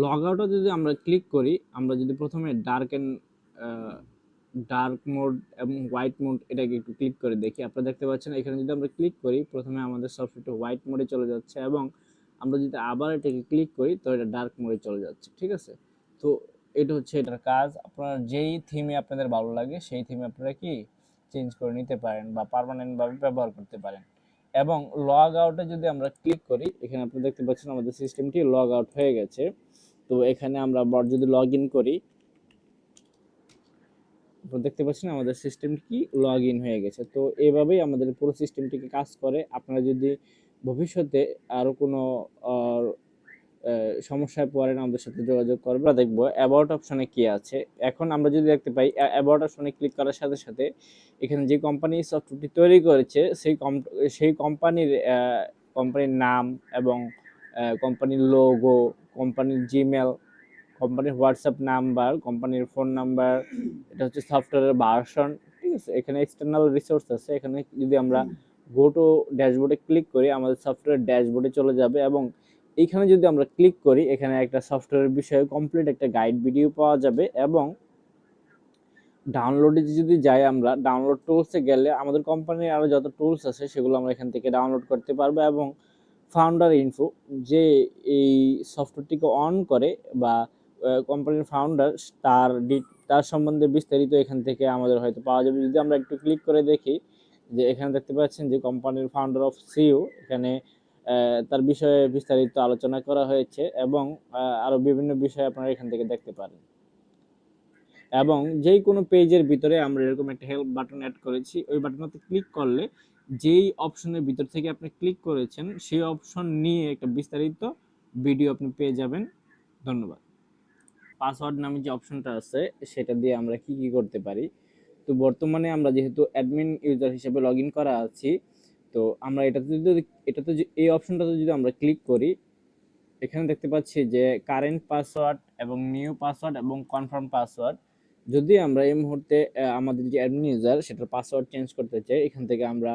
Log আউটে যদি আমরা ক্লিক করি, আমরা যদি প্রথমে ডার্ক মোড এবং হোয়াইট মোড এটাকে একটু ক্লিক করে দেখি, আপনারা দেখতে পাচ্ছেন এখানে যদি আমরা ক্লিক করি প্রথমে আমাদের সফটওয়্যারটা হোয়াইট মোডে চলে যাচ্ছে এবং আমরা যদি আবার এটাকে ক্লিক করি তো এটা ডার্ক মোডে চলে যাচ্ছে। ঠিক আছে, তো এটা হচ্ছে এটার কাজ। আপনার যেই থিমে আপনাদের ভালো লাগে সেই থিমে আপনারা কি চেঞ্জ করে নিতে পারেন বা পার্মানেন্টভাবে ব্যবহার করতে পারেন। এবং লগ আউটে যদি আমরা ক্লিক করি, এখানে আপনি দেখতে পাচ্ছেন আমাদের সিস্টেমটি লগ আউট হয়ে গেছে। তো এখানে আমরা যদি লগ ইন করি, দেখতে পাচ্ছেন আমাদের সিস্টেমটি কি লগ ইন হয়ে গেছে। তো এভাবেই আমাদের পুরো সিস্টেমটিকে কাজ করে। আপনারা যদি ভবিষ্যতে আরও কোনো সমস্যায় পড়েন আমাদের সাথে যোগাযোগ করবেন। আমরা দেখবো অ্যাবাউট অপশনে কি আছে। এখন আমরা যদি দেখতে পাই অ্যাবাউট অপশনে ক্লিক করার সাথে সাথে এখানে যে কোম্পানি সফটওয়্যারটি তৈরি করেছে সেই কোম্পানির নাম এবং কোম্পানির লোগো, কোম্পানির জিমেল, কোম্পানির হোয়াটসঅ্যাপ নাম্বার, কোম্পানির ফোন নাম্বার, এটা হচ্ছে সফটওয়্যারের ভার্সন। ঠিক আছে, এখানে এক্সটার্নাল রিসোর্স আছে। এখানে যদি আমরা গো টু ড্যাশবোর্ডে ক্লিক করি আমাদের সফটওয়্যার ড্যাশবোর্ডে চলে যাবে এবং এইখানে যদি আমরা ক্লিক করি এখানে একটা সফটওয়্যারের বিষয়ে কমপ্লিট একটা গাইড ভিডিও পাওয়া যাবে। এবং ডাউনলোডে যদি যাই, আমরা ডাউনলোড টুলসে গেলে আমাদের কোম্পানির আরও যত টুলস আছে সেগুলো আমরা এখান থেকে ডাউনলোড করতে পারবো। এবং ফাউন্ডার ইনফো, যে এই সফটওয়্যারটিকে অন করে বা কোম্পানির ফাউন্ডার, তার সম্বন্ধে বিস্তারিত এখান থেকে আমাদের হয়তো পাওয়া যাবে। যদি আমরা একটু ক্লিক করে দেখি, যে এখানে দেখতে পাচ্ছেন যে কোম্পানির ফাউন্ডার অফ সিইও, এখানে তার বিষয়ে বিস্তারিত আলোচনা করা হয়েছে এবং আরও বিভিন্ন বিষয় আপনারা এখান থেকে দেখতে পারেন। এবং যেই কোনো পেজের ভিতরে আমরা এরকম একটা হেল্প বাটন অ্যাড করেছি, ওই বাটনটাতে ক্লিক করলে যেই অপশনের ভিতর থেকে আপনি ক্লিক করেছেন সেই অপশন নিয়ে একটা বিস্তারিত ভিডিও আপনি পেয়ে যাবেন। ধন্যবাদ। পাসওয়ার্ড নামে যে অপশনটা আছে সেটা দিয়ে আমরা কি কি করতে পারি। তো বর্তমানে আমরা যেহেতু অ্যাডমিন ইউজার হিসেবে লগ ইন করা আছি, তো আমরা এটাতে এই অপশনটাতে যদি আমরা ক্লিক করি, এখানে দেখতে পাচ্ছি যে কারেন্ট পাসওয়ার্ড এবং নিউ পাসওয়ার্ড এবং কনফার্ম পাসওয়ার্ড। যদি আমরা এই মুহূর্তে আমাদের যে অ্যাডমিন ইউজার সেটার পাসওয়ার্ড চেঞ্জ করতে চাই, এখান থেকে আমরা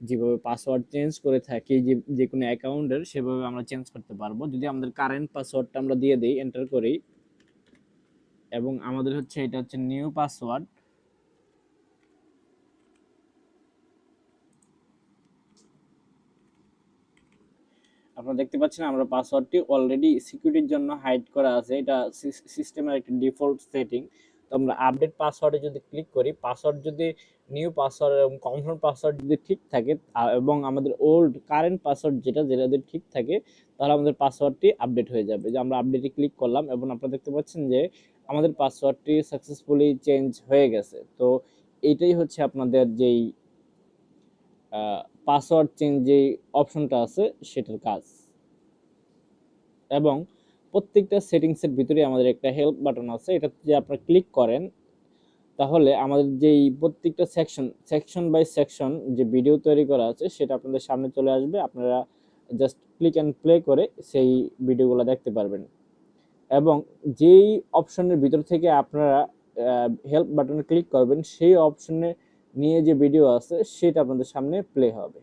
যেভাবে পাসওয়ার্ড চেঞ্জ করে থাকি যে কোনো অ্যাকাউন্টের, সেভাবে আমরা চেঞ্জ করতে পারবো। যদি আমাদের কারেন্ট পাসওয়ার্ডটা আমরা দিয়ে দিই, এন্টার করি, এবং আমাদের হচ্ছে এটা হচ্ছে নিউ পাসওয়ার্ড। আপনারা দেখতে পাচ্ছেন আমরা পাসওয়ার্ডটি অলরেডি সিকিউরিটির জন্য হাইড করা আছে, এটা সিস্টেমের একটা ডিফল্ট সেটিং। তো আমরা আপডেট পাসওয়ার্ডে যদি ক্লিক করি, পাসওয়ার্ড যদি নিউ পাসওয়ার্ড এবং কনফার্ম পাসওয়ার্ড যদি ঠিক থাকে এবং আমাদের ওল্ড কারেন্ট পাসওয়ার্ড যেটা যদি ঠিক থাকে, তাহলে আমাদের পাসওয়ার্ডটি আপডেট হয়ে যাবে। যে আমরা আপডেটে ক্লিক করলাম এবং আপনারা দেখতে পাচ্ছেন যে আমাদের পাসওয়ার্ডটি সাকসেসফুলি চেঞ্জ হয়ে গেছে। তো এইটাই হচ্ছে আপনাদের যেই পাসওয়ার্ড চেঞ্জ যে অপশনটা আছে সেটার কাজ। এবং প্রত্যেকটা সেটিংসের ভিতরে আমাদের একটা হেল্প বাটন আছে, এটা যদি আপনারা ক্লিক করেন তাহলে আমাদের যেই প্রত্যেকটা সেকশন বাই সেকশন যে ভিডিও তৈরি করা আছে সেটা আপনাদের সামনে চলে আসবে। আপনারা জাস্ট ক্লিক অ্যান্ড প্লে করে সেই ভিডিওগুলো দেখতে পারবেন। এবং যেই অপশনের ভিতর থেকে আপনারা হেল্প বাটনে ক্লিক করবেন সেই অপশনে নিয়ে যে ভিডিও আছে সেটা আপনাদের সামনে প্লে হবে।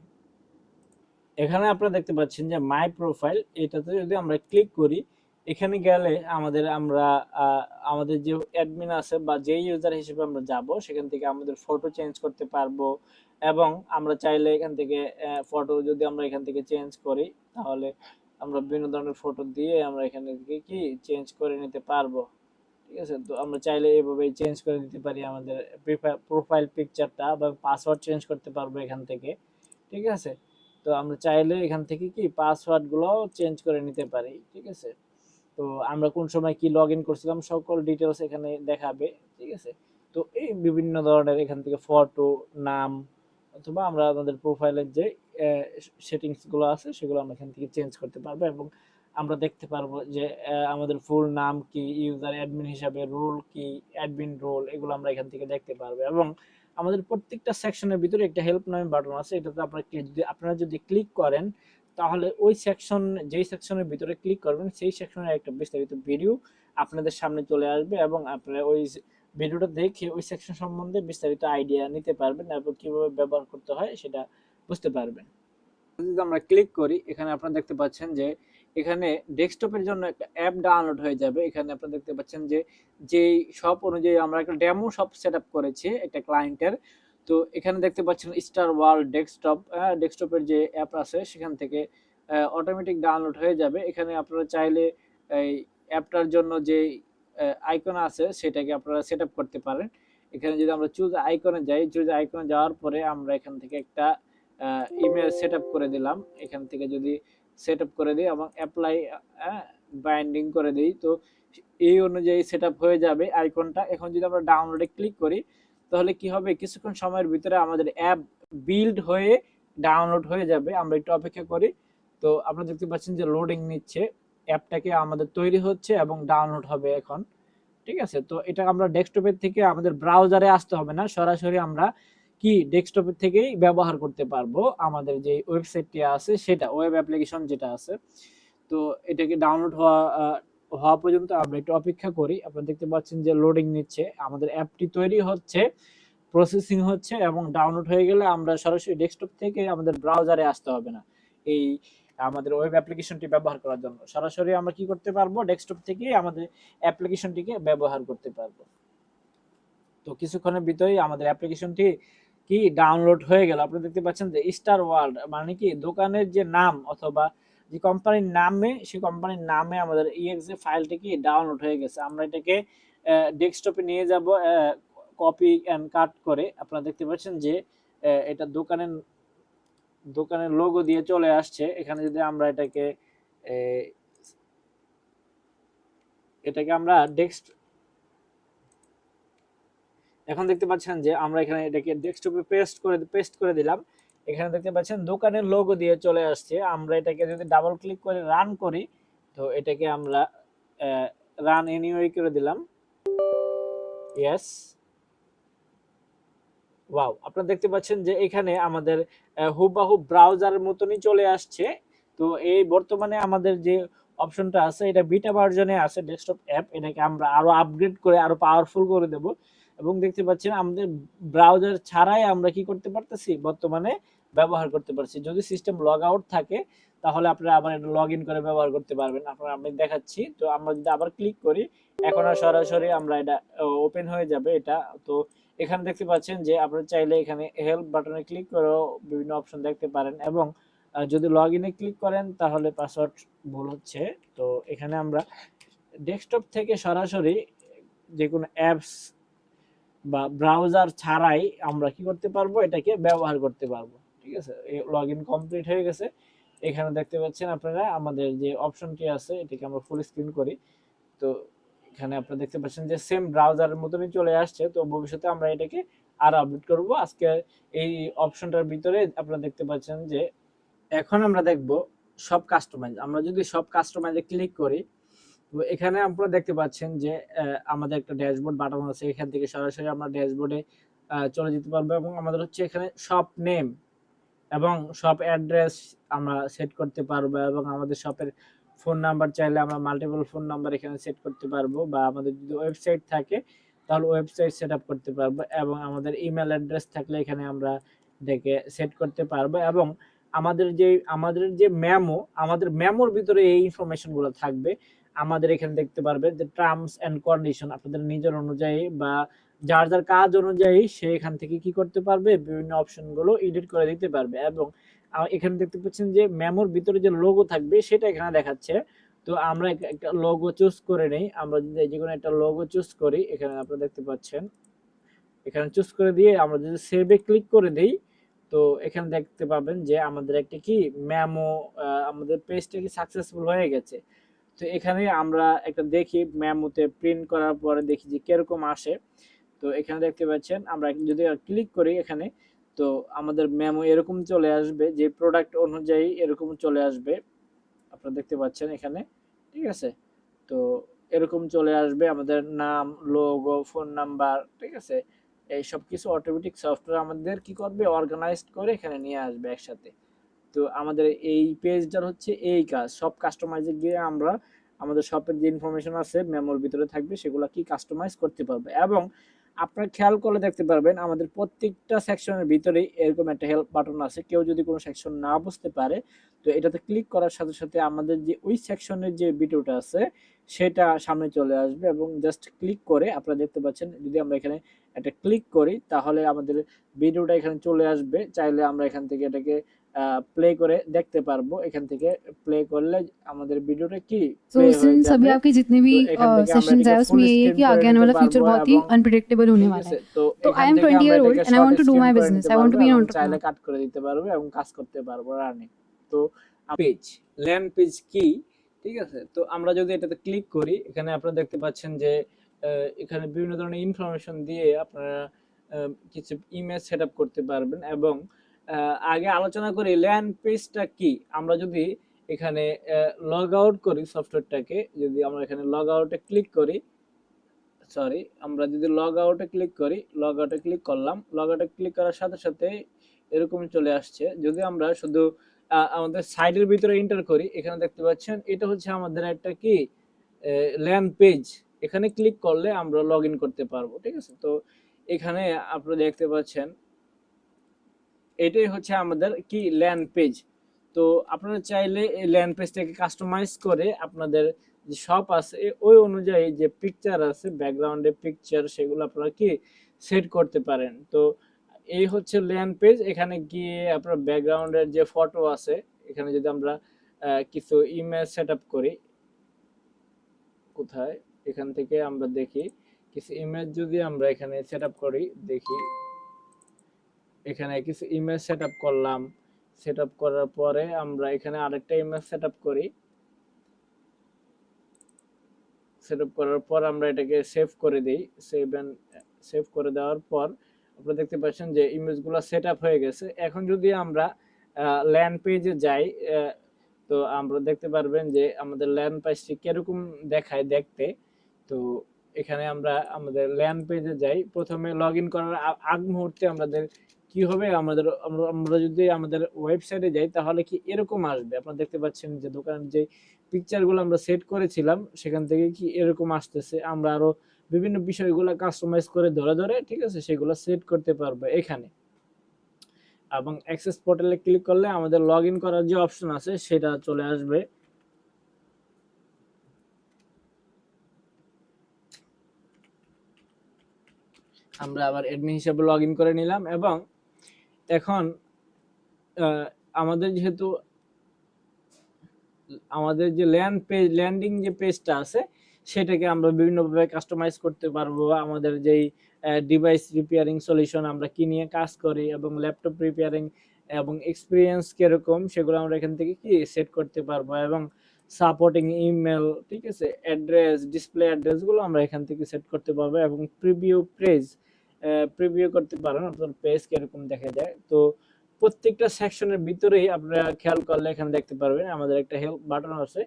এখানে আপনারা দেখতে পাচ্ছেন যে মাই প্রোফাইল, এটাতে যদি আমরা ক্লিক করি, এখানে গেলে আমাদের যে অ্যাডমিন আছে বা যে ইউজার হিসেবে আমরা যাব সেখান থেকে আমাদের ফটো চেঞ্জ করতে পারবো। এবং আমরা চাইলে এখান থেকে ফটো যদি আমরা এখান থেকে চেঞ্জ করি, তাহলে আমরা বিভিন্ন ধরনের ফটো দিয়ে আমরা এখান থেকে কি চেঞ্জ করে নিতে পারবো। ঠিক আছে, তো আমরা চাইলে এইভাবে চেঞ্জ করে দিতে পারি আমাদের প্রোফাইল পিকচারটা, বা পাসওয়ার্ড চেঞ্জ করতে পারবো এখান থেকে। ঠিক আছে, তো আমরা চাইলে এখান থেকে কি পাসওয়ার্ড গুলো চেঞ্জ করে নিতে পারি। ঠিক আছে, তো আমরা কোন সময় কি লগ ইন করছিলাম সকল ডিটেলস এখানে দেখাবে। ঠিক আছে, তো এই বিভিন্ন ধরনের এখান থেকে ফটো, নাম, অথবা আমরা আমাদের প্রোফাইলের যে সেটিংস গুলো আছে সেগুলো আমরা এখান থেকে চেঞ্জ করতে পারবো। এবং আমরা দেখতে পারবো যে আমাদের ফুল নাম কি, ইউজার অ্যাডমিন হিসাবে রোল কি, অ্যাডমিন রোল, এগুলো আমরা এখান থেকে দেখতে পারবো। এবং আমাদের প্রত্যেকটা সেকশনের ভিতরে একটা হেল্প নামে বাটন আছে, এটাতে আপনারা যদি ক্লিক করেন তাহলে ওই সেকশন, যেই সেকশনের ভিতরে ক্লিক করবেন সেই সেকশনের একটা বিস্তারিত ভিডিও আপনাদের সামনে চলে আসবে এবং আপনারা ওই ভিডিওটা দেখে ওই সেকশন সম্বন্ধে বিস্তারিত আইডিয়া নিতে পারবেন এবং কিভাবে ব্যবহার করতে হয় সেটা বুঝতে পারবেন। যদি আমরা ক্লিক করি, এখানে আপনারা দেখতে পাচ্ছেন যে এখানে ডেস্কটপের জন্য একটা অ্যাপ ডাউনলোড হয়ে যাবে। এখানে আপনারা দেখতে পাচ্ছেন যে যেই শপ অনুযায়ী আমরা একটা ডেমো শপ সেটআপ করেছি একটা ক্লায়েন্টের। তো এখানে দেখতে পাচ্ছেন স্টার ওয়ার্ল্ড ডেস্কটপ, ডেস্কটপের যে অ্যাপ আছে সেখান থেকে অটোমেটিক ডাউনলোড হয়ে যাবে। এখানে আপনারা চাইলে এই অ্যাপটার জন্য যে আইকন আছে সেটাকে আপনারা সেটআপ করতে পারেন। এখানে যদি আমরা চুজ আইকনে যাই, চুজ আইকনে যাওয়ার পরে আমরা এখান থেকে একটা ইমেল সেটআপ করে দিলাম। এখান থেকে যদি সেটআপ করে দিই এবং অ্যাপ্লাই বাইন্ডিং করে দিই, তো এই অনুযায়ী সেটআপ হয়ে যাবে আইকনটা। এখন যদি আমরা ডাউনলোডে ক্লিক করি তাহলে কি হবে, কিছুক্ষণ সময়ের ভিতরে আমাদের অ্যাপ বিল্ড হয়ে ডাউনলোড হয়ে যাবে। আমরা একটু অপেক্ষা করি। তো আপনারা দেখতে পাচ্ছেন যে লোডিং নিচ্ছে, অ্যাপটাকে আমাদের তৈরি হচ্ছে এবং ডাউনলোড হবে এখন। ঠিক আছে, তো এটা আমরা ডেস্কটপের থেকে আমাদের ব্রাউজারে আসতে হবে না, সরাসরি আমরা কি ডেস্কটপের থেকেই ব্যবহার করতে পারবো আমাদের যে ওয়েবসাইটটি আছে সেটা, ওয়েব অ্যাপ্লিকেশন যেটা আছে। তো এটাকে ডাউনলোড হওয়া পর্যন্ত আমরা একটু অপেক্ষা করি। আপনারা দেখতে পাচ্ছেন যে লোডিং নিচ্ছে, আমাদের অ্যাপটি তৈরি হচ্ছে, প্রসেসিং হচ্ছে এবং ডাউনলোড হয়ে গেলে আমরা সরাসরি ডেস্কটপ থেকে আমাদের ব্রাউজারে আসতে হবে না। এই আমাদের ওয়েব অ্যাপ্লিকেশনটি ব্যবহার করার জন্য সরাসরি আমরা কি করতে পারবো, ডেস্কটপ থেকেই আমাদের অ্যাপ্লিকেশনটিকে ব্যবহার করতে পারবো। তো কিছুক্ষণের ভিতরেই আমাদের অ্যাপ্লিকেশনটি কি ডাউনলোড হয়ে গেল। আপনারা দেখতে পাচ্ছেন যে স্টার ওয়ার্ল্ড মানে কি দোকানের যে নাম অথবা যে কোম্পানির নামে, সেই কোম্পানির নামে আমাদের ইএক্সি ফাইলটি কি ডাউনলোড হয়ে গেছে। আমরা এটাকে ডেস্কটপে নিয়ে যাব কপি এন্ড কাট করে। আপনারা দেখতে পাচ্ছেন যে এটা দোকানের লোগো দিয়ে চলে আসছে। এখানে যদি আমরা এটাকে আমরা এখন দেখতে পাচ্ছেন যে আমরা এখানে এটাকে ডেস্কটপে পেস্ট করে দিলাম। এখানে দেখতে পাচ্ছেন দোকানের লোগো দিয়ে চলে আসছে। আমরা এটাকে যদি ডাবল ক্লিক করে রান করি, তো এটাকে আমরা রান এনিওয়ে করে দিলাম। ইয়েস, ওয়াও, আপনারা দেখতে পাচ্ছেন যে এখানে আমাদের হুবহু ব্রাউজারের মতনই চলে আসছে। তো এই বর্তমানে আমাদের যে অপশনটা আছে এটা বিটা ভার্জনে আছে ডেস্কটপ অ্যাপ, এটাকে আমরা আরো আপগ্রেড করে আরো পাওয়ারফুল করে দেব। এবং দেখতে পাচ্ছেন আমাদের ব্রাউজার ছাড়াই আমরা কি করতে পারতেছি, বর্তমানে ব্যবহার করতে পারছি। যদি সিস্টেম লগ আউট থাকে তাহলে আপনারা আবার এটা লগ ইন করে ব্যবহার করতে পারবেন। আপনারা আমি দেখাচ্ছি। তো আমরা যদি আবার ক্লিক করি, এখন আর সরাসরি আমরা এটা ওপেন হয়ে যাবে এটা। তো এখানে দেখতে পাচ্ছেন যে আপনারা চাইলে এখানে হেল্প বাটনে ক্লিক করেও বিভিন্ন অপশন দেখতে পারেন এবং যদি লগ ইনে ক্লিক করেন তাহলে পাসওয়ার্ড ভুল হচ্ছে। তো এখানে আমরা ডেস্কটপ থেকে সরাসরি যে কোনো অ্যাপস বা ব্রাউজার ছাড়াই আমরা কি করতে পারবো, এটাকে ব্যবহার করতে পারবো। ঠিক আছে, লগ ইন কমপ্লিট হয়ে গেছে। এখানে দেখতে পাচ্ছেন আপনারা আমাদের যে অপশনটি আছে এটাকে আমরা ফুল স্ক্রিন করি। তো এখানে আপনারা দেখতে পাচ্ছেন যে সেম ব্রাউজারের মতনই চলে আসছে। তো ভবিষ্যতে আমরা এটাকে আরো আপডেট করব। আজকে এই অপশনটার ভিতরে আপনারা দেখতে পাচ্ছেন যে এখন আমরা দেখব সব কাস্টমাইজ। আমরা যদি সব কাস্টমাইজে ক্লিক করি, তো এখানে আপনারা দেখতে পাচ্ছেন যে আমাদের একটা ড্যাশবোর্ড বাটন আছে। এখান থেকে সরাসরি আমরা ড্যাশবোর্ডে চলে যেতে পারবো এবং আমাদের হচ্ছে এখানে শপ নেম এবং শপ অ্যাড্রেস আমরা সেট করতে পারবো এবং আমাদের শপের ফোন নাম্বার চাইলে আমরা মাল্টিপল ফোন নাম্বার এখানে সেট করতে পারবো, বা আমাদের যদি ওয়েবসাইট থাকে তাহলে ওয়েবসাইট সেট আপ করতে পারবো এবং আমাদের ইমেল অ্যাড্রেস থাকলে এখানে আমরা এটাকে সেট করতে পারবো। এবং আমাদের যে আমাদের মেমোর ভিতরে এই ইনফরমেশনগুলো থাকবে। আমাদের এখানে দেখতে পারবে যে টার্মস এন্ড কন্ডিশন আপনাদের নিজের অনুযায়ী বা যার কাজ অনুযায়ী সে এখান থেকে কি করতে পারবে, বিভিন্ন অপশনগুলো এডিট করে দিতে পারবে। এবং এখানে দেখতে পাচ্ছেন যে মেমোর ভিতরে যে লোগো থাকবে সেটা এখানে দেখাচ্ছে। তো আমরা একটা লোগো চুজ করে নেই। আমরা যদি যে কোনো একটা লোগো চুজ করি, এখানে আপনারা দেখতে পাচ্ছেন, এখানে চুজ করে দিয়ে আমরা যদি সেভে ক্লিক করে দেই, তো এখানে দেখতে পাবেন যে আমাদের একটা কি মেমো, আমাদের পেজটা কি সাকসেসফুল হয়ে গেছে। তো এখানে আমরা একটা দেখি মেমোতে প্রিন্ট করার পরে দেখি যে কিরকম আসে। তো এখানে দেখতে পাচ্ছেন আমরা যদি ক্লিক করি এখানে, তো আমাদের মেমো এরকম চলে আসবে, যে প্রোডাক্ট অনুযায়ী এরকম চলে আসবে। আপনারা দেখতে পাচ্ছেন এখানে। ঠিক আছে, তো এরকম চলে আসবে আমাদের নাম, লোগো, ফোন নাম্বার। ঠিক আছে, এই সব কিছু অটোমেটিক সফটওয়্যার আমাদের কি করবে, অর্গানাইজড করে এখানে নিয়ে আসবে একসাথে। তো আমাদের এই পেজটার হচ্ছে এই কাজ, সব কাস্টমাইজে গিয়ে আমরা আমাদের শপের যে ইনফরমেশন আছে মেমোর ভিতরে থাকবে সেগুলো কি কাস্টমাইজ করতে পারবে। এবং আপনারা খেয়াল করলে দেখতে পারবেন আমাদের প্রত্যেকটা সেকশনের ভিতরেই এরকম একটা হেল্প বাটন আছে। কেউ যদি কোনো সেকশন না বুঝতে পারে তো এটাতে ক্লিক করার সাথে সাথে আমাদের যে ওই সেকশনের যে ভিডিওটা আছে সেটা সামনে চলে আসবে এবং জাস্ট ক্লিক করে আপনারা দেখতে পাচ্ছেন যদি আমরা এখানে একটা ক্লিক করি তাহলে আমাদের ভিডিওটা এখানে চলে আসবে। চাইলে আমরা এখান থেকে এটাকে প্লে করে দেখতে পারবো। এখান থেকে প্লে করলে আমাদের ভিডিওটা কি तो প্লে হয়ে सिंस अभी যাবে। आपके जितने भी তো এখান থেকে আমরা सेशंस এটাকে है ফুল उसमें यही है স্ক্রিন कि করে आगे आने নিতে वाला फ्यूचर পারবো बहुत ही এবং अनप्रिडिक्टेबल होने ঠিক वाला আছে। है। তো तो आई এখান एम থেকে 20 আমরা ईयर ओल्ड এটাকে and I short want to do screen my করে बिजनेस, নিতে आई वांट পারবো टू बी एन এবং চাইলে एंटरप्रेन्योर। কাট করে দিতে পারবো এবং কাজ করতে পারবো রানিং। তো পেজ ল্যান্ড পেজ কি, ঠিক আছে। তো আমরা যদি এটাতে ক্লিক করি এখানে আপনারা দেখতে পাচ্ছেন যে এখানে বিভিন্ন ধরনের ইনফরমেশন দিয়ে আপনারা কিছু ইমেজ সেট আপ করতে পারবেন এবং আগে আলোচনা করি ল্যান্ড পেজটা কি। আমরা যদি এখানে লগ আউট করি সফটওয়্যারটাকে, যদি আমরা এখানে লগ আউটে ক্লিক করি, সরি আমরা যদি লগ আউটে ক্লিক করি, লগ আউটে ক্লিক করলাম, লগ আউটে ক্লিক করার সাথে সাথে এরকম চলে আসছে। যদি আমরা শুধু আমাদের সাইডের ভিতরে এন্টার করি এখানে দেখতে পাচ্ছেন এটা হচ্ছে আমাদের একটা কি ল্যান্ড পেজ। এখানে ক্লিক করলে আমরা লগ ইন করতে পারবো, ঠিক আছে। তো এখানে আপনারা দেখতে পাচ্ছেন এটাই হচ্ছে আমাদের কি ল্যান্ড পেজ। তো আপনারা চাইলে এই ল্যান্ড পেজটাকে কাস্টমাইজ করে আপনাদের যে শপ আছে ওই অনুযায়ী যে পিকচার আছে ব্যাকগ্রাউন্ডে পিকচার সেগুলো আপনারা কি সেট করতে পারেন। তো এই হচ্ছে ল্যান্ড পেজ। এখানে গিয়ে আপনার ব্যাকগ্রাউন্ডের যে ফটো আছে এখানে যদি আমরা কিছু ইমেজ সেট আপ করি, কোথায় এখান থেকে আমরা দেখি কিছু ইমেজ যদি আমরা এখানে সেট আপ করি, দেখি এখানে কিছু ইমেজ সেট আপ করলাম। সেট আপ করার পরে আমরা এখানে আরেকটা ইমেজ সেট আপ করি। সেট আপ করার পর আমরা এটাকে সেভ করে দিই। সেভ করে দেওয়ার পর আপনারা দেখতে পাচ্ছেন যে ইমেজগুলো সেট আপ হয়ে গেছে। এখন যদি আমরা ল্যান্ড পেজে যাই তো আমরা দেখতে পারবেন যে আমাদের ল্যান্ড পেজটি কিরকম দেখায় দেখতে। তো এখানে আমরা আমাদের ল্যান্ড পেজে যাই। প্রথমে লগ ইন করার আগ মুহূর্তে আমাদের কি হবে, আমাদের আমরা যদি আমাদের ওয়েবসাইটে যাই তাহলে কি এরকম আসবে। আপনারা দেখতে পাচ্ছেন যে দোকানের যে পিকচারগুলো আমরা সেট করেছিলাম সেখান থেকে কি এরকম আসতেছে। আমরা আরো বিভিন্ন বিষয়গুলো কাস্টমাইজ করে ধরে ধরে ঠিক আছে সেগুলো সেট করতে পারবো এখানে। এবং অ্যাক্সেস পোর্টালে ক্লিক করলে আমাদের লগ ইন করার যে অপশন আছে সেটা চলে আসবে। আমরা আবার অ্যাডমিন হিসেবে লগ ইন করে নিলাম এবং এখন আমাদের যেহেতু আমাদের যে ল্যান্ডিং যে পেজটা আছে সেটাকে আমরা বিভিন্নভাবে কাস্টমাইজ করতে পারবো। আমাদের যেই ডিভাইস রিপেয়ারিং সলিউশন আমরা কি নিয়ে কাজ করি এবং ল্যাপটপ রিপেয়ারিং এবং এক্সপিরিয়েন্স কিরকম সেগুলো আমরা এখান থেকে কি সেট করতে পারবো এবং সাপোর্টিং ইমেল, ঠিক আছে, অ্যাড্রেস, ডিসপ্লে অ্যাড্রেসগুলো আমরা এখান থেকে সেট করতে পারবো এবং প্রিভিউ করতে পারেন আপনার পেজ কিরকম দেখা যায়। তো প্রত্যেকটা সেকশনের ভিতরেই আপনারা খেয়াল করলে এখানে দেখতে পারবেন আমাদের একটা হেল্প বাটন আছে।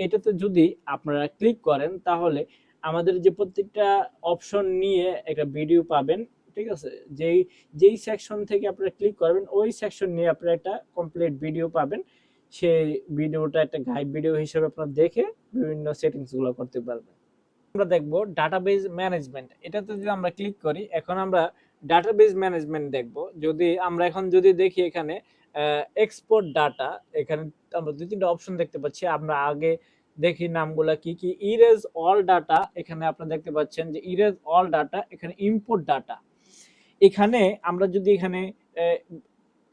এটাতে যদি আপনারা ক্লিক করেন তাহলে আমাদের যে প্রত্যেকটা অপশন নিয়ে একটা ভিডিও পাবেন, ঠিক আছে। যেই সেকশন থেকে আপনারা ক্লিক করবেন ওই সেকশন নিয়ে আপনারা একটা কমপ্লিট ভিডিও পাবেন। সেই ভিডিওটা একটা গাইড ভিডিও হিসেবে আপনারা দেখে বিভিন্ন সেটিংস গুলো করতে পারবেন। আমরা দেখব ডাটাবেজ ম্যানেজমেন্ট। এটাতে যদি আমরা ক্লিক করি এখন আমরা ডাটাবেজ ম্যানেজমেন্ট দেখব। যদি আমরা এখন যদি দেখি এখানে এক্সপোর্ট ডাটা, এখানে আমরা দুই তিনটা অপশন দেখতে পাচ্ছি। আমরা আগে দেখি নামগুলা কি কি। ইরেজ অল ডাটা, এখানে আপনারা দেখতে পাচ্ছেন যে ইরেজ অল ডাটা, এখানে ইম্পোর্ট ডাটা। এখানে আমরা যদি এখানে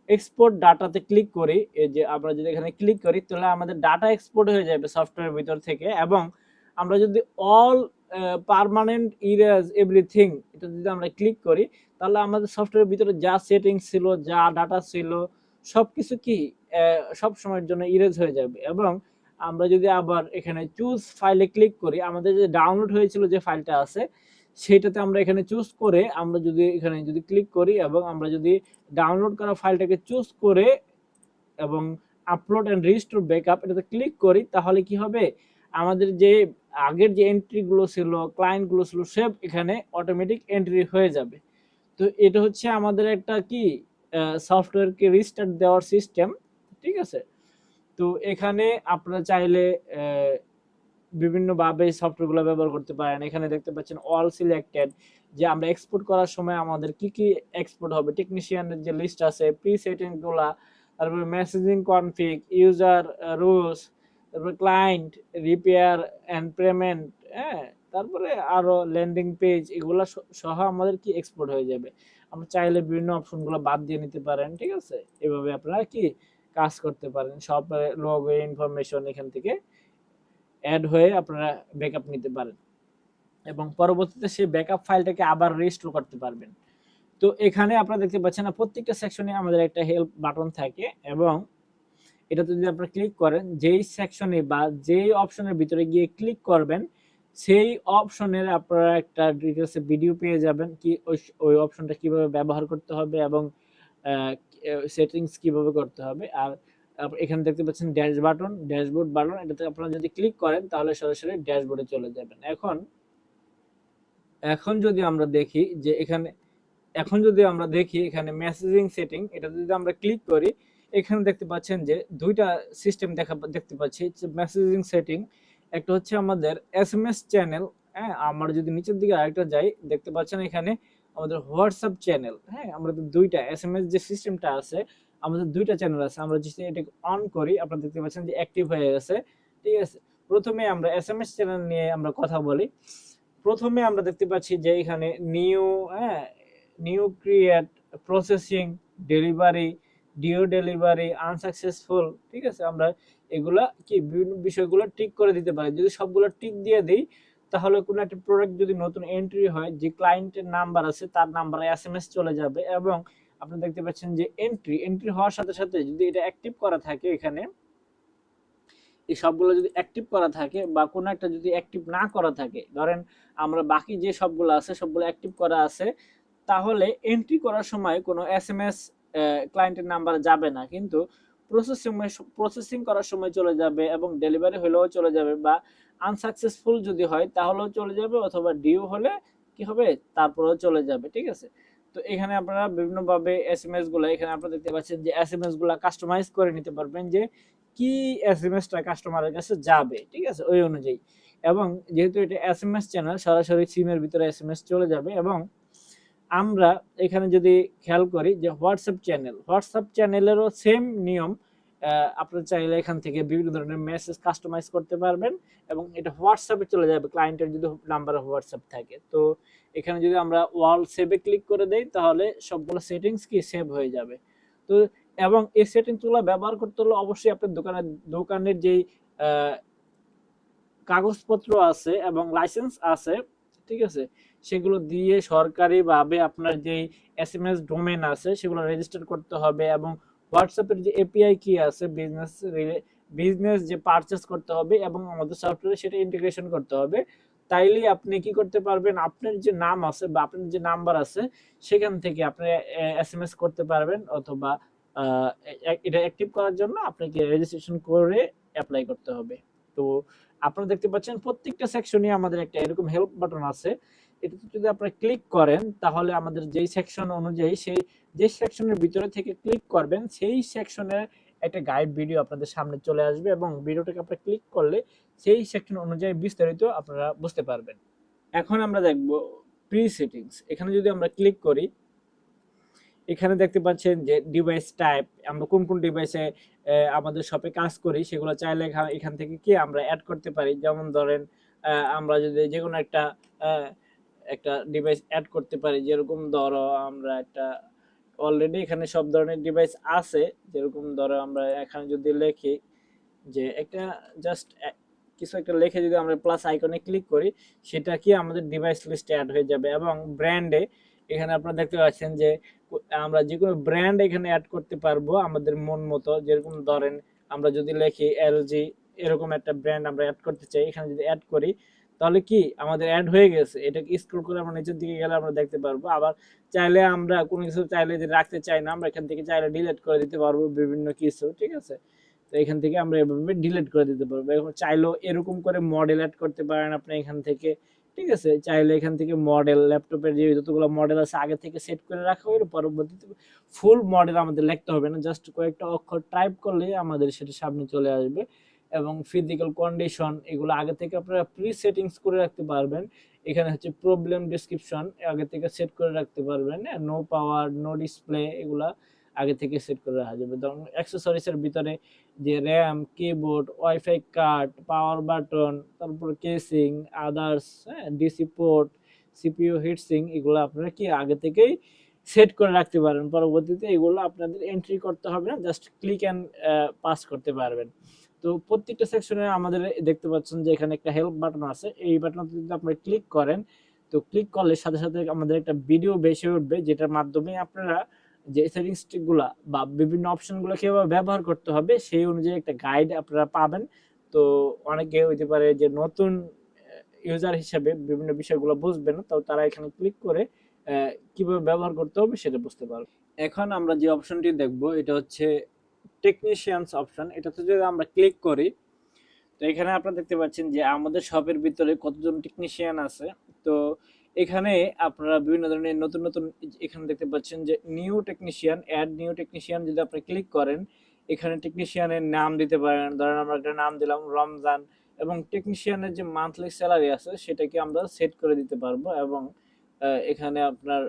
এক্সপোর্ট ডাটাতে ক্লিক করি, এই যে আমরা যদি এখানে ক্লিক করি তাহলে আমাদের ডাটা এক্সপোর্ট হয়ে যাবে সফটওয়্যারের ভিতর থেকে। এবং আমরা যদি অল পার্মানেন্ট ইরেজ এভরিথিং এটা যদি আমরা ক্লিক করি তাহলে আমাদের সফটওয়্যারের ভিতরে যা সেটিংস ছিল, যা ডাটা ছিল সবকিছু কি সব সময়ের জন্য ইরেজ হয়ে যাবে। এবং আমরা যদি আবার এখানে চুজ ফাইলে ক্লিক করি, আমাদের যে ডাউনলোড হয়েছিল যে ফাইলটা আছে সেটাতে আমরা এখানে চুজ করে আমরা যদি এখানে যদি ক্লিক করি এবং আমরা যদি ডাউনলোড করা ফাইলটাকে চুজ করে এবং আপলোড এন্ড রিস্টোর ব্যাকআপ এটাতে ক্লিক করি তাহলে কি হবে, আমাদের যে আগের যে এন্ট্রি গুলো ছিল, ক্লায়েন্ট গুলো ছিল সব এখানে অটোমেটিক এন্ট্রি হয়ে যাবে। তো এটা হচ্ছে আমাদের একটা কি সফটওয়্যারকে রিস্টার্ট দেওয়ার সিস্টেম, ঠিক আছে। তো এখানে আপনারা চাইলে বিভিন্নভাবে সফটওয়্যারগুলো ব্যবহার করতে পারেন। এখানে দেখতে পাচ্ছেন অল সিলেক্টেড, যে আমরা এক্সপোর্ট করার সময় আমাদের কি এক্সপোর্ট হবে, টেকনিশিয়ানের যে লিস্ট আছে, প্রি সেটিং গুলা, তারপরে মেসেজিং কনফিগ, ইউজার রুলস, তারপরে ক্লায়েন্ট রিপেয়ার এন্ড পেমেন্ট, হ্যাঁ, তারপরে আরো ল্যান্ডিং পেজ, এগুলা সহ আমাদের কি এক্সপোর্ট হয়ে যাবে। আমরা চাইলে বিভিন্ন অপশনগুলো বাদ দিয়ে নিতে পারেন, ঠিক আছে। এভাবে আপনারা কি কাজ করতে পারেন। সব লোগো ইনফরমেশন এখান থেকে অ্যাড হয়ে আপনারা ব্যাকআপ নিতে পারেন এবং পরবর্তীতে সেই ব্যাকআপ ফাইলটাকে আবার রিস্টোর করতে পারবেন। তো এখানে আপনারা দেখতে পাচ্ছেন না, প্রত্যেকটা সেকশনে আমাদের একটা হেল্প বাটন থাকে এবং এটাতে যদি আপনারা ক্লিক করেন, যেই সেকশনে বা যেই অপশনের ভিতরে গিয়ে ক্লিক করবেন, সেই অপশনের আপনারা একটা ডিটেলসে ভিডিও পেয়ে যাবেন, কি ওই অপশনটা কিভাবে ব্যবহার করতে হবে এবং সেটিংস কিভাবে করতে হবে। আর এখানে দেখতে পাচ্ছেন ড্যাশবোর্ড বাটন, এটাতে আপনারা যদি ক্লিক করেন তাহলে সরাসরি ড্যাশবোর্ডে চলে যাবেন। এখন যদি আমরা দেখি যে এখানে মেসেজিং সেটিং, এটা যদি আমরা ক্লিক করি, এখানে দেখতে পাচ্ছেন যে দুইটা সিস্টেম দেখতে পাচ্ছি, মেসেজিং সেটিং। একটা হচ্ছে আমাদের এসএমএস চ্যানেল, হ্যাঁ, আমরা যদি নিচের দিকে আরেকটা যাই, দেখতে পাচ্ছেন এখানে আমাদের হোয়াটসঅ্যাপ চ্যানেল, হ্যাঁ, আমাদের দুইটা এসএমএস যে সিস্টেমটা আছে, আমাদের দুইটা চ্যানেল আছে। আমরা যদি এটাকে অন করি, আপনারা দেখতে পাচ্ছেন যে অ্যাক্টিভ হয়ে গেছে, ঠিক আছে। প্রথমে আমরা এসএমএস চ্যানেল নিয়ে আমরা কথা বলি। প্রথমে আমরা দেখতে পাচ্ছি যে এখানে new create, processing, delivery, DO delivery, unsuccessful, ঠিক আছে। আমরা এগুলা কি বিভিন্ন বিষয়গুলো টিক করে দিতে পারি। যদি সবগুলো টিক দিয়ে দিই, তাহলে কোনো একটা প্রোডাক্ট যদি নতুন এন্ট্রি হয়, যে ক্লায়েন্টের নাম্বার আছে তার নাম্বারে এসএমএস চলে যাবে এবং আপনি দেখতে পাচ্ছেন যে এন্ট্রি হওয়ার সাথে সাথে যদি এটা অ্যাক্টিভ করা থাকে, এখানে এই সবগুলো যদি অ্যাক্টিভ করা থাকে বা কোনো একটা যদি অ্যাক্টিভ না করা থাকে, ধরেন আমরা বাকি যে সবগুলো আছে সবগুলো অ্যাক্টিভ করা আছে, তাহলে এন্ট্রি করার সময় কোনো এসএমএস ক্লায়েন্টের নাম্বার যাবে না, কিন্তু প্রসেসিং করার সময় চলে যাবে এবং ডেলিভারি হলেও চলে যাবে, বা আনসাকসেসফুল যদি হয় তাহলেও চলে যাবে, অথবা ডিউ হলে কি হবে তারপরেও চলে যাবে, ঠিক আছে। তো এখানে আপনারা বিভিন্নভাবে এসএমএস গুলো, এখানে আপনারা দেখতে পাচ্ছেন যে এসএমএস গুলা কাস্টমাইজ করে নিতে পারবেন, যে কি এসএমএসটা কাস্টমারের কাছে যাবে, ঠিক আছে, ওই অনুযায়ী। এবং যেহেতু এটা এসএমএস চ্যানেল, সরাসরি সিমের ভিতরে এসএমএস চলে যাবে। এবং আমরা এখানে যদি খেয়াল করি যে হোয়াটসঅ্যাপ চ্যানেলেরও সেম নিয়ম, আপনারা চাইলে এখান থেকে বিভিন্ন ধরনের মেসেজ কাস্টমাইজ করতে পারবেন এবং এটা হোয়াটসঅ্যাপে চলে যাবে, ক্লায়েন্টের যদি নাম্বার হোয়াটসঅ্যাপ থাকে। তো এখানে যদি আমরা ওয়াল সেভে ক্লিক করে দেই, তাহলে সবগুলো সেটিংস কি সেভ হয়ে যাবে। তো এবং এই সেটিংসগুলো ব্যবহার করতে হলে অবশ্যই আপনার দোকানের যেই কাগজপত্র আছে এবং লাইসেন্স আছে, ঠিক আছে, সেগুলো দিয়ে সরকারিভাবে আপনার যেই এসএমএস ডোমেন আছে সেগুলো রেজিস্টার করতে হবে এবং হোয়াটসঅ্যাপের যে এপিআই কি আছে, বিজনেস যে পারচেজ করতে হবে এবং আমাদের সফটওয়্যারে সেটা ইন্টিগ্রেশন করতে হবে। তাইলেই আপনি কি করতে পারবেন, আপনার যে নাম আছে বা আপনার যে নাম্বার আছে সেখান থেকে আপনি এসএমএস করতে পারবেন, অথবা এটা অ্যাক্টিভ করার জন্য আপনাকে রেজিস্ট্রেশন করে অ্যাপ্লাই করতে হবে। তো আপনারা দেখতে পাচ্ছেন প্রত্যেকটা সেকশনে আমাদের একটা এরকম হেল্প বাটন আছে। এটাতে যদি আপনারা ক্লিক করেন, তাহলে আমাদের যেই সেকশন অনুযায়ী যে সেকশনের ভিতরে থেকে ক্লিক করবেন, সেই সেকশনের একটা গাইড ভিডিও আপনাদের সামনে চলে আসবে এবং ভিডিওটাকে আপনারা ক্লিক করলে সেই সেকশন অনুযায়ী বিস্তারিত আপনারা বুঝতে পারবেন। এখন আমরা দেখব প্রি সেটিংস। এখানে যদি আমরা ক্লিক করি, এখানে দেখতে পাচ্ছেন যে ডিভাইস টাইপ, আমরা কোন কোন ডিভাইসে আমাদের শপে কাজ করি সেগুলো চাইলে এখান থেকে কি আমরা অ্যাড করতে পারি। যেমন ধরেন আমরা যদি যে কোনো একটা ডিভাইস অ্যাড করতে পারি, যেরকম ধরো আমরা একটা অলরেডি এখানে সব ধরনের ডিভাইস আছে, যেরকম ধরো আমরা এখানে যদি লিখি যে একটা জাস্ট কিছু একটা লিখে যদি আমরা প্লাস আইকনে ক্লিক করি, সেটা কি আমাদের ডিভাইস লিস্টে অ্যাড হয়ে যাবে। এবং ব্র্যান্ডে এখানে আপনারা দেখতে পাচ্ছেন যে আমরা যে কোনো ব্র্যান্ড এখানে অ্যাড করতে পারবো আমাদের মন মতো। যেরকম ধরেন আমরা যদি লিখি এলজি, এরকম একটা ব্র্যান্ড আমরা অ্যাড করতে চাই, এখানে যদি অ্যাড করি তাহলে কি আমাদের অ্যাড হয়ে গেছে। এটাকে স্ক্রল করে আমরা নিচের দিকে গেলে আমরা দেখতে পারবো। আবার চাইলে আমরা কোনো কিছু চাইলে যদি রাখতে চাই না, আমরা এখান থেকে চাইলে ডিলিট করে দিতে পারবো বিভিন্ন কিছু, ঠিক আছে। তো এখান থেকে আমরা এভাবে ডিলিট করে দিতে পারবো। এখন চাইলেও এরকম করে মডেল অ্যাড করতে পারেন আপনি এখান থেকে, ঠিক আছে। চাইলে এখান থেকে মডেল, ল্যাপটপের যে যতগুলো মডেল আছে আগে থেকে সেট করে রাখা হলো, পরবর্তীতে ফুল মডেল আমাদের লিখতে হবে না, জাস্ট কয়েকটা অক্ষর টাইপ করলে আমাদের সেটা সামনে চলে আসবে এবং ফিজিক্যাল কন্ডিশন এগুলো আগে থেকে আপনারা প্রি সেটিংস করে রাখতে পারবেন। এখানে হচ্ছে প্রবলেম ডেসক্রিপশন আগে থেকে সেট করে রাখতে পারবেন। নো পাওয়ার, নো ডিসপ্লে এগুলা আগে থেকে সেট করে রাখা যাবে। ধরুন অ্যাক্সেসরিজের ভিতরে যে RAM, keyboard, WiFi card, power button, তারপর casing, others, DC port, CPU heatsink এগুলো আপনারা কি আগে থেকেই সেট করে রাখতে পারেন। পরবর্তীতে এগুলো আপনাদের এন্ট্রি করতে হবে না, জাস্ট ক্লিক অ্যান্ড পাস করতে পারবেন। তো প্রত্যেকটা সেকশনে আমাদের দেখতে পাচ্ছেন যে এখানে একটা হেল্প বাটন আছে। এই বাটনটা যদি আপনারা ক্লিক করেন, তো ক্লিক করলে সাথে সাথে আমাদের একটা ভিডিও বেশি উঠবে, যেটার মাধ্যমে আপনারা যে সেটিংসগুলা বা বিভিন্ন অপশনগুলো কিভাবে ব্যবহার করতে হবে সেই অনুযায়ী একটা গাইড আপনারা পাবেন। তো অনেকে হইতে পারে যে নতুন ইউজার হিসেবে বিভিন্ন বিষয়গুলো বুঝবে না, তো তারা এখানে ক্লিক করে কিভাবে ব্যবহার করতে হবে সেটা বুঝতে পারবে। এখন আমরা যে অপশনটি দেখব এটা হচ্ছে টেকনিশিয়ানস অপশন। এটাতে যদি আমরা ক্লিক করি, তো এখানে আপনারা দেখতে পাচ্ছেন যে আমাদের শপের ভিতরে কতজন টেকনিশিয়ান আছে। তো এখানে আপনারা বিভিন্ন ধরনের নতুন নতুন এখানে দেখতে পাচ্ছেন যে new technician, add new technician যদি আপনি ক্লিক করেন, এখানে টেকনিশিয়ানের নাম দিতে পারেন। ধরেন আমরা একটা নাম দিলাম রমজান, এবং টেকনিশিয়ানের যে মান্থলি স্যালারি আছে সেটাকে আমরা সেট করে দিতে পারবো। এবং এখানে আপনার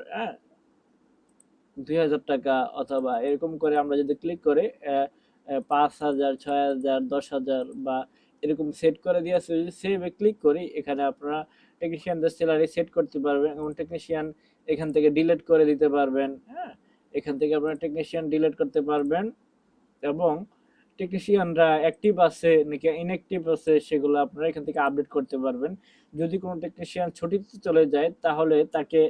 ২,০০০ টাকা অথবা এরকম করে আমরা যদি ক্লিক করে ৫,০০০, ৬,০০০, ১০,০০০ বা এরকম সেট করে দিয়ে যদি সেভে ক্লিক করি, এখানে আপনারা টেকনিশিয়ানদের স্যালারি সেট করতে পারবেন এবং টেকনিশিয়ান এখান থেকে ডিলিট করে দিতে পারবেন। এখান থেকে আপনারা টেকনিশিয়ান ডিলিট করতে পারবেন এবং টেকনিশিয়ানরা অ্যাক্টিভ আছে নাকি ইনঅ্যাক্টিভ আছে সেগুলো আপনারা এখান থেকে আপডেট করতে পারবেন। যদি কোনো টেকনিশিয়ান ছুটিতে চলে যায় তাহলে তাকে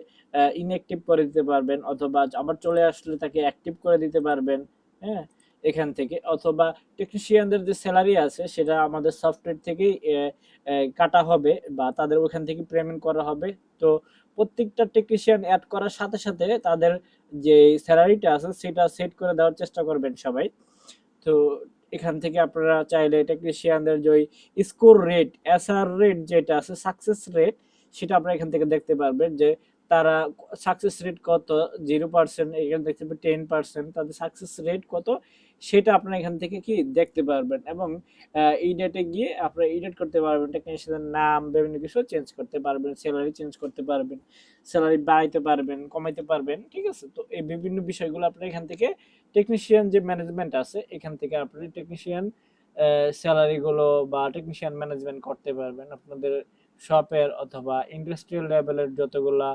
ইনঅ্যাক্টিভ করে দিতে পারবেন, অথবা আবার চলে আসলে তাকে অ্যাক্টিভ করে দিতে পারবেন। হ্যাঁ, এখান থেকে অথবা টেকনিশিয়ানদের যে স্যালারি আছে সেটা আমাদের সফটওয়্যার থেকেই কাটা হবে বা তাদের ওখান থেকে পেমেন্ট করা হবে। তো প্রত্যেকটা টেকনিশিয়ান অ্যাড করার সাথে সাথে তাদের যে স্যালারিটা আছে সেটা সেট করে দেওয়ার চেষ্টা করবেন সবাই। তো এখান থেকে আপনারা চাইলে টেকনিশিয়ানদের যে স্কোর রেট, এসআর রেট যেটা আছে, সাকসেস রেট, সেটা আপনারা এখান থেকে দেখতে পারবেন যে তারা সাকসেস রেট কত। 0%, এখানে দেখতে পাবেন 10%, তাদের সাকসেস রেট কত সেটা আপনারা এখান থেকে কি দেখতে পারবেন। এবং এই ডেটে গিয়ে আপনারা এডিট করতে পারবেন, টেকনিশিয়ানের নাম বিভিন্ন কিছু চেঞ্জ করতে পারবেন, স্যালারি চেঞ্জ করতে পারবেন, স্যালারি বাড়াইতে পারবেন, কমাইতে পারবেন। ঠিক আছে, তো এই বিভিন্ন বিষয়গুলো আপনারা এখান থেকে টেকনিশিয়ান যে ম্যানেজমেন্ট আছে এখান থেকে আপনি টেকনিশিয়ান স্যালারি গুলো বা টেকনিশিয়ান ম্যানেজমেন্ট করতে পারবেন। আপনাদের শপের অথবা ইন্ডাস্ট্রিয়াল লেভেলের যতগুলা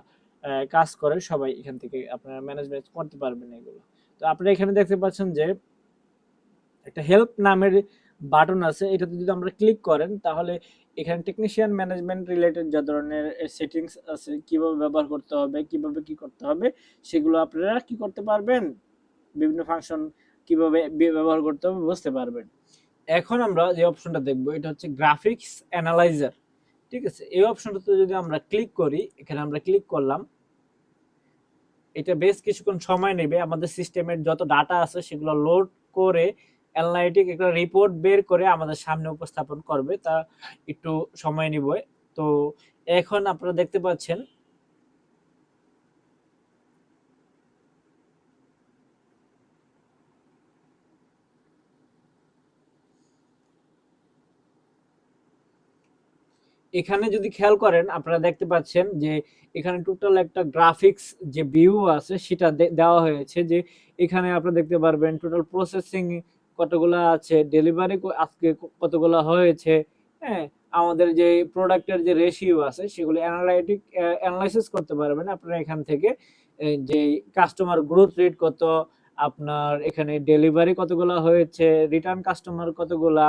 কাজ করে সবাই এখান থেকে আপনারা ম্যানেজমেন্ট করতে পারবেন এগুলো। তো আপনারা এখানে দেখতে পাচ্ছেন যে একটা হেল্প নামের বাটন আছে, এটাতে যদি আমরা ক্লিক করেন তাহলে এখানে টেকনিশিয়ান ম্যানেজমেন্ট রিলেটেড যে ধরনের সেটিংস আছে, কিভাবে ব্যবহার করতে হবে, কিভাবে কি করতে হবে, সেগুলো আপনারা কি করতে পারবেন, বিভিন্ন ফাংশন কিভাবে ব্যবহার করতে হবে বুঝতে পারবেন। এখন আমরা যে অপশনটা দেখব এটা হচ্ছে গ্রাফিক্স অ্যানালাইজার। ঠিক আছে, এই অপশনটাতে যদি আমরা ক্লিক করি, এখানে আমরা ক্লিক করলাম, এটা বেশ কিছুক্ষণ সময় নেবে। আমাদের সিস্টেমের যত ডাটা আছে সেগুলো লোড করে অ্যানালাইটিক একটা রিপোর্ট বের করে আমাদের সামনে উপস্থাপন করবে, তা একটু সময় নিবে। তো এখন আপনারা দেখতে পাচ্ছেন এখানে যদি খেয়াল করেন আপনারা দেখতে পাচ্ছেন যে এখানে টোটাল একটা গ্রাফিক্স যে ভিউ আছে সেটা দেওয়া হয়েছে, যে এখানে আপনারা দেখতে পারবেন টোটাল প্রসেসিং কতগুলা আছে, ডেলিভারি আজকে কতগুলা হয়েছে। হ্যাঁ, আমাদের যে প্রোডাক্টের যে রেশিও আছে সেগুলো অ্যানালাইসিস করতে পারবেন আপনারা এখান থেকে। যে কাস্টমার গ্রোথ রেট কত, আপনার এখানে ডেলিভারি কতগুলা হয়েছে, রিটার্ন কাস্টমার কতগুলা,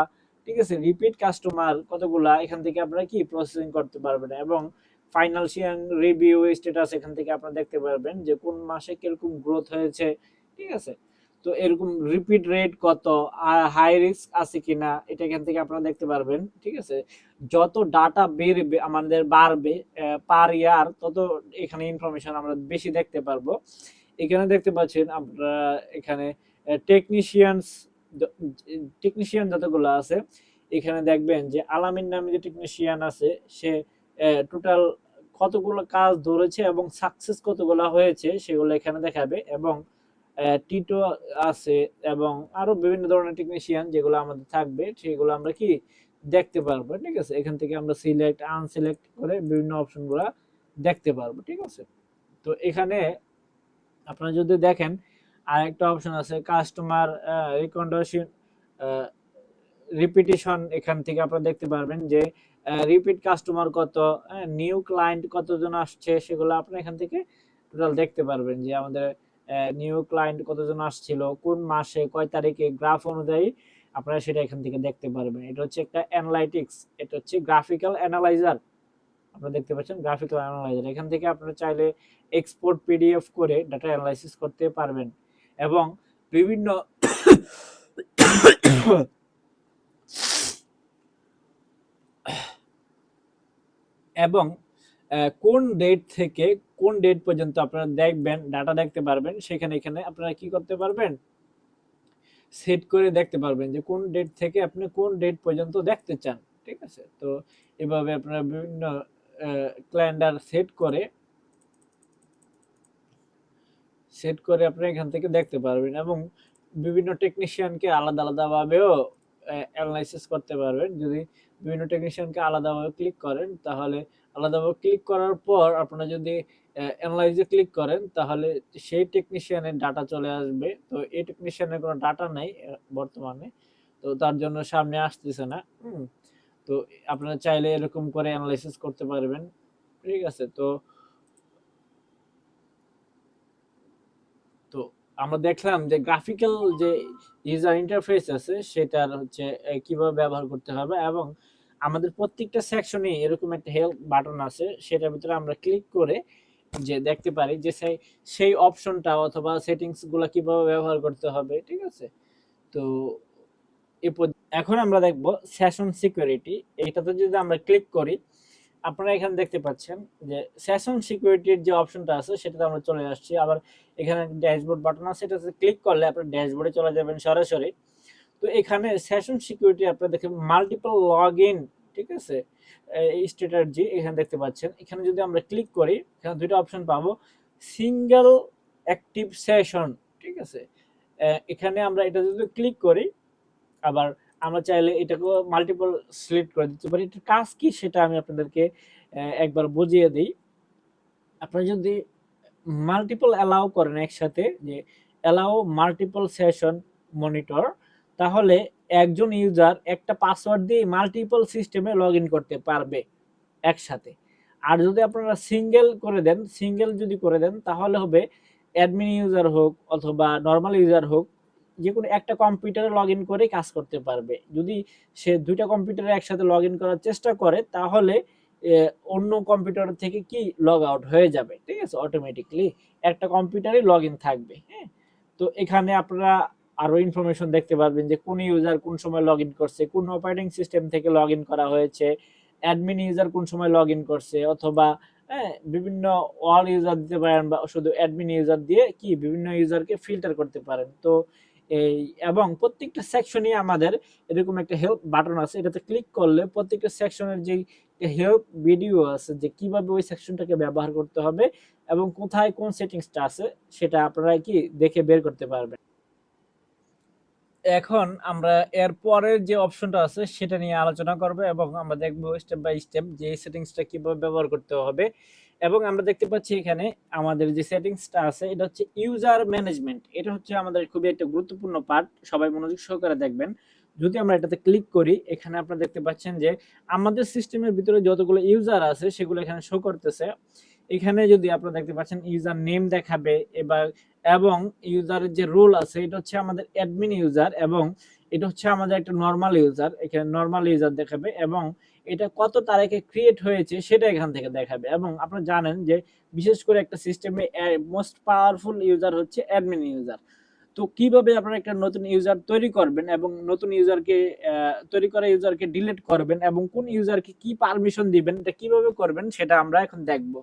ঠিক আছে, রিপিট কাস্টমার কতগুলা, এখান থেকে আপনারা কি প্রসেসিং করতে পারবেন। এবং ফাইনান্সিয়াল রিভিউ স্ট্যাটাস এখান থেকে আপনারা দেখতে পারবেন যে কোন মাসে কিরকম গ্রোথ হয়েছে। ঠিক আছে, তো এরকম রিপিট রেট কত, হাই রিস্ক আছে কিনা এটা এখান থেকে আপনারা দেখতে পারবেন। ঠিক আছে, যত ডাটা বেরবে আমাদের বাড়বে পার ইয়ার, তত এখানে ইনফরমেশন আমরা বেশি দেখতে পারবো। এখানে দেখতে পাচ্ছেন আপনারা এখানে টেকনিশিয়ানস টেকনিশিয়ান যতগুলো আছে এখানে দেখবেন যে আলামিন নামে যে টেকনিশিয়ান আছে সে টোটাল কতগুলো কাজ ধরেছে এবং সাকসেস কতগুলো হয়েছে সেগুলো এখানে দেখাবে। এবং টিটো আছে এবং আরো বিভিন্ন ধরনের টেকনিশিয়ান যেগুলো আমাদের থাকবে সেগুলো আমরা কি দেখতে পারবো। ঠিক আছে, এখান থেকে আমরা সিলেক্ট আনসিলেক্ট করে বিভিন্ন অপশনগুলো দেখতে পারবো। ঠিক আছে, তো এখানে আপনারা যদি দেখেন আরেকটা অপশন আছে কাস্টমার রিকন্ডাকশন রিপিটিশন। এখান থেকে আপনারা দেখতে পারবেন যে রিপিট কাস্টমার কত, নিউ ক্লায়েন্ট কতজন আসছে, সেগুলো আপনারা এখান থেকে টোটাল দেখতে পারবেন যে আমাদের নিউ ক্লায়েন্ট কতজন আসছিল, কোন মাসে কয় তারিখে, গ্রাফ অনুযায়ী আপনারা সেটা এখান থেকে দেখতে পারবেন। এটা হচ্ছে একটা অ্যানালাইটিক্স, এটা হচ্ছে গ্রাফিক্যাল অ্যানালাইজার। আপনারা দেখতে পাচ্ছেন গ্রাফিক্যাল অ্যানালাইজার। এখান থেকে আপনারা চাইলে এক্সপোর্ট পিডিএফ করে ডাটা অ্যানালাইসিস করতে পারবেন এবং বিভিন্ন এবং কোন ডেট থেকে কোন ডেট পর্যন্ত আপনারা দেখবেন ডাটা দেখতে পারবেন, সেখানে এখানে আপনারা কি করতে পারবেন, সেট করে দেখতে পারবেন যে কোন ডেট থেকে আপনি কোন ডেট পর্যন্ত দেখতে চান। ঠিক আছে, তো এভাবে আপনারা বিভিন্ন ক্যালেন্ডার সেট করে আপনারা এখান থেকে দেখতে পারবেন এবং বিভিন্ন টেকনিশিয়ানকে আলাদা আলাদাভাবেও অ্যানালাইসিস করতে পারবেন। যদি বিভিন্ন টেকনিশিয়ানকে আলাদাভাবে ক্লিক করেন, তাহলে আলাদাভাবে ক্লিক করার পর আপনারা যদি অ্যানালাইজে ক্লিক করেন, তাহলে সেই টেকনিশিয়ানের ডাটা চলে আসবে। তো এই টেকনিশিয়ানের কোনো ডাটা নাই বর্তমানে, তো তার জন্য সামনে আসতেছে না। তো আপনারা চাইলে এরকম করে অ্যানালাইসিস করতে পারবেন। ঠিক আছে, তো তো আমরা দেখলাম যে গ্রাফিক্যাল যে ইউজার ইন্টারফেস আছে সেটার হচ্ছে কিভাবে ব্যবহার করতে হবে এবং আমাদের প্রত্যেকটা সেকশনে এরকম একটা হেল্প বাটন আছে, সেটার ভিতরে আমরা ক্লিক করে যে দেখতে পারি যে সেই অপশনটা অথবা সেটিংস গুলা কিভাবে ব্যবহার করতে হবে। ঠিক আছে, তো এখন আমরা দেখব সেশন সিকিউরিটি। এইটাতে যদি আমরা ক্লিক করি, আপনারা এখানে দেখতে পাচ্ছেন যে সেশন সিকিউরিটির যে অপশনটা আছে সেটাতে আমরা চলে আসছি। আবার এখানে ড্যাশবোর্ড বাটন আছে, এটাতে ক্লিক করলে আপনারা ড্যাশবোর্ডে চলে যাবেন সরাসরি। তো এখানে সেশন সিকিউরিটি আপনারা দেখেন মাল্টিপল লগ ইন। ঠিক আছে, এই স্ট্র্যাটেজি এখানে দেখতে পাচ্ছেন। এখানে যদি আমরা ক্লিক করি, এখানে দুটো অপশন পাবো, সিঙ্গেল অ্যাক্টিভ সেশন। ঠিক আছে, এখানে আমরা এটা যদি ক্লিক করি, আবার আমরা চাইলে এটাকেও মাল্টিপল সিলেক্ট করে দিতে পারি। এটার কাজ কি সেটা আমি আপনাদেরকে একবার বুঝিয়ে দিই। আপনারা যদি মাল্টিপল অ্যালাউ করেন একসাথে, যে অ্যালাউ মাল্টিপল সেশন মনিটর, তাহলে একজন ইউজার একটা পাসওয়ার্ড দিয়ে মাল্টিপল সিস্টেমে লগ ইন করতে পারবে একসাথে। আর যদি আপনারা সিঙ্গেল যদি করে দেন, তাহলে হবে অ্যাডমিন ইউজার হোক অথবা নর্মাল ইউজার হোক, যে কোনো একটা কম্পিউটারে লগ ইন করে কাজ করতে পারবে। যদি সে দুইটা কম্পিউটারে একসাথে লগ ইন করার চেষ্টা করে, তাহলে অন্য কম্পিউটার থেকে কি লগ আউট হয়ে যাবে। ঠিক আছে, অটোমেটিকলি একটা কম্পিউটারে লগ ইন থাকবে। হ্যাঁ, তো এখানে আপনারা আরো ইনফরমেশন দেখতে পারবেন যে কোন ইউজার কোন সময় লগ ইন করছে, কোন অপারেটিং সিস্টেম থেকে লগ ইন করা হয়েছে, অ্যাডমিন ইউজার কোন সময় লগ ইন করছে, অথবা বিভিন্ন অল ইউজার দিতে পারেন বা শুধু অ্যাডমিন ইউজার দিয়ে কি বিভিন্ন ইউজারকে ফিল্টার করতে পারেন। তো এই এবং প্রত্যেকটা সেকশনে আমাদের এরকম একটা হেল্প বাটন আছে, এটাতে ক্লিক করলে প্রত্যেকটা সেকশনের যে হেল্প ভিডিও আছে যে কিভাবে ওই সেকশনটাকে ব্যবহার করতে হবে এবং কোথায় কোন সেটিংসটা আছে সেটা আপনারা কি দেখে বের করতে পারবেন। এখন আমরা এর পরের যে অপশনটা আছে সেটা নিয়ে আলোচনা করব এবং আমরা দেখব স্টেপ বাই স্টেপ যে সেটিংসটা কিভাবে ব্যবহার করতে হবে। এবং আমরা দেখতে পাচ্ছি এখানে আমাদের যে সেটিংসটা আছে এটা হচ্ছে ইউজার ম্যানেজমেন্ট। এটা হচ্ছে আমাদের খুবই একটা গুরুত্বপূর্ণ পার্ট, সবাই মনোযোগ সহকারে দেখবেন। যদি আমরা এটাতে ক্লিক করি, এখানে আপনারা দেখতে পাচ্ছেন যে আমাদের সিস্টেমের ভিতরে যতগুলো ইউজার আছে সেগুলো এখানে শো করতেছে। এখানে যদি আপনারা দেখতে পাচ্ছেন ইউজার নেম দেখাবে এবার, এবং ইউজারের যে রোল আছে এটা হচ্ছে আমাদের অ্যাডমিন ইউজার এবং এটা হচ্ছে আমাদের একটা নরমাল ইউজার। এখানে নরমাল ইউজার দেখাবে এবং এটা কত তারিখে ক্রিয়েট হয়েছে সেটা এখান থেকে দেখাবে। এবং আপনারা জানেন যে বিশেষ করে একটা সিস্টেমে মোস্ট পাওয়ারফুল ইউজার হচ্ছে অ্যাডমিন ইউজার। তো কিভাবে আপনারা একটা নতুন ইউজার তৈরি করবেন এবং নতুন ইউজারকে তৈরি করা ইউজারকে ডিলিট করবেন এবং কোন ইউজারকে কি পারমিশন দিবেন, এটা কিভাবে করবেন সেটা আমরা এখন দেখব।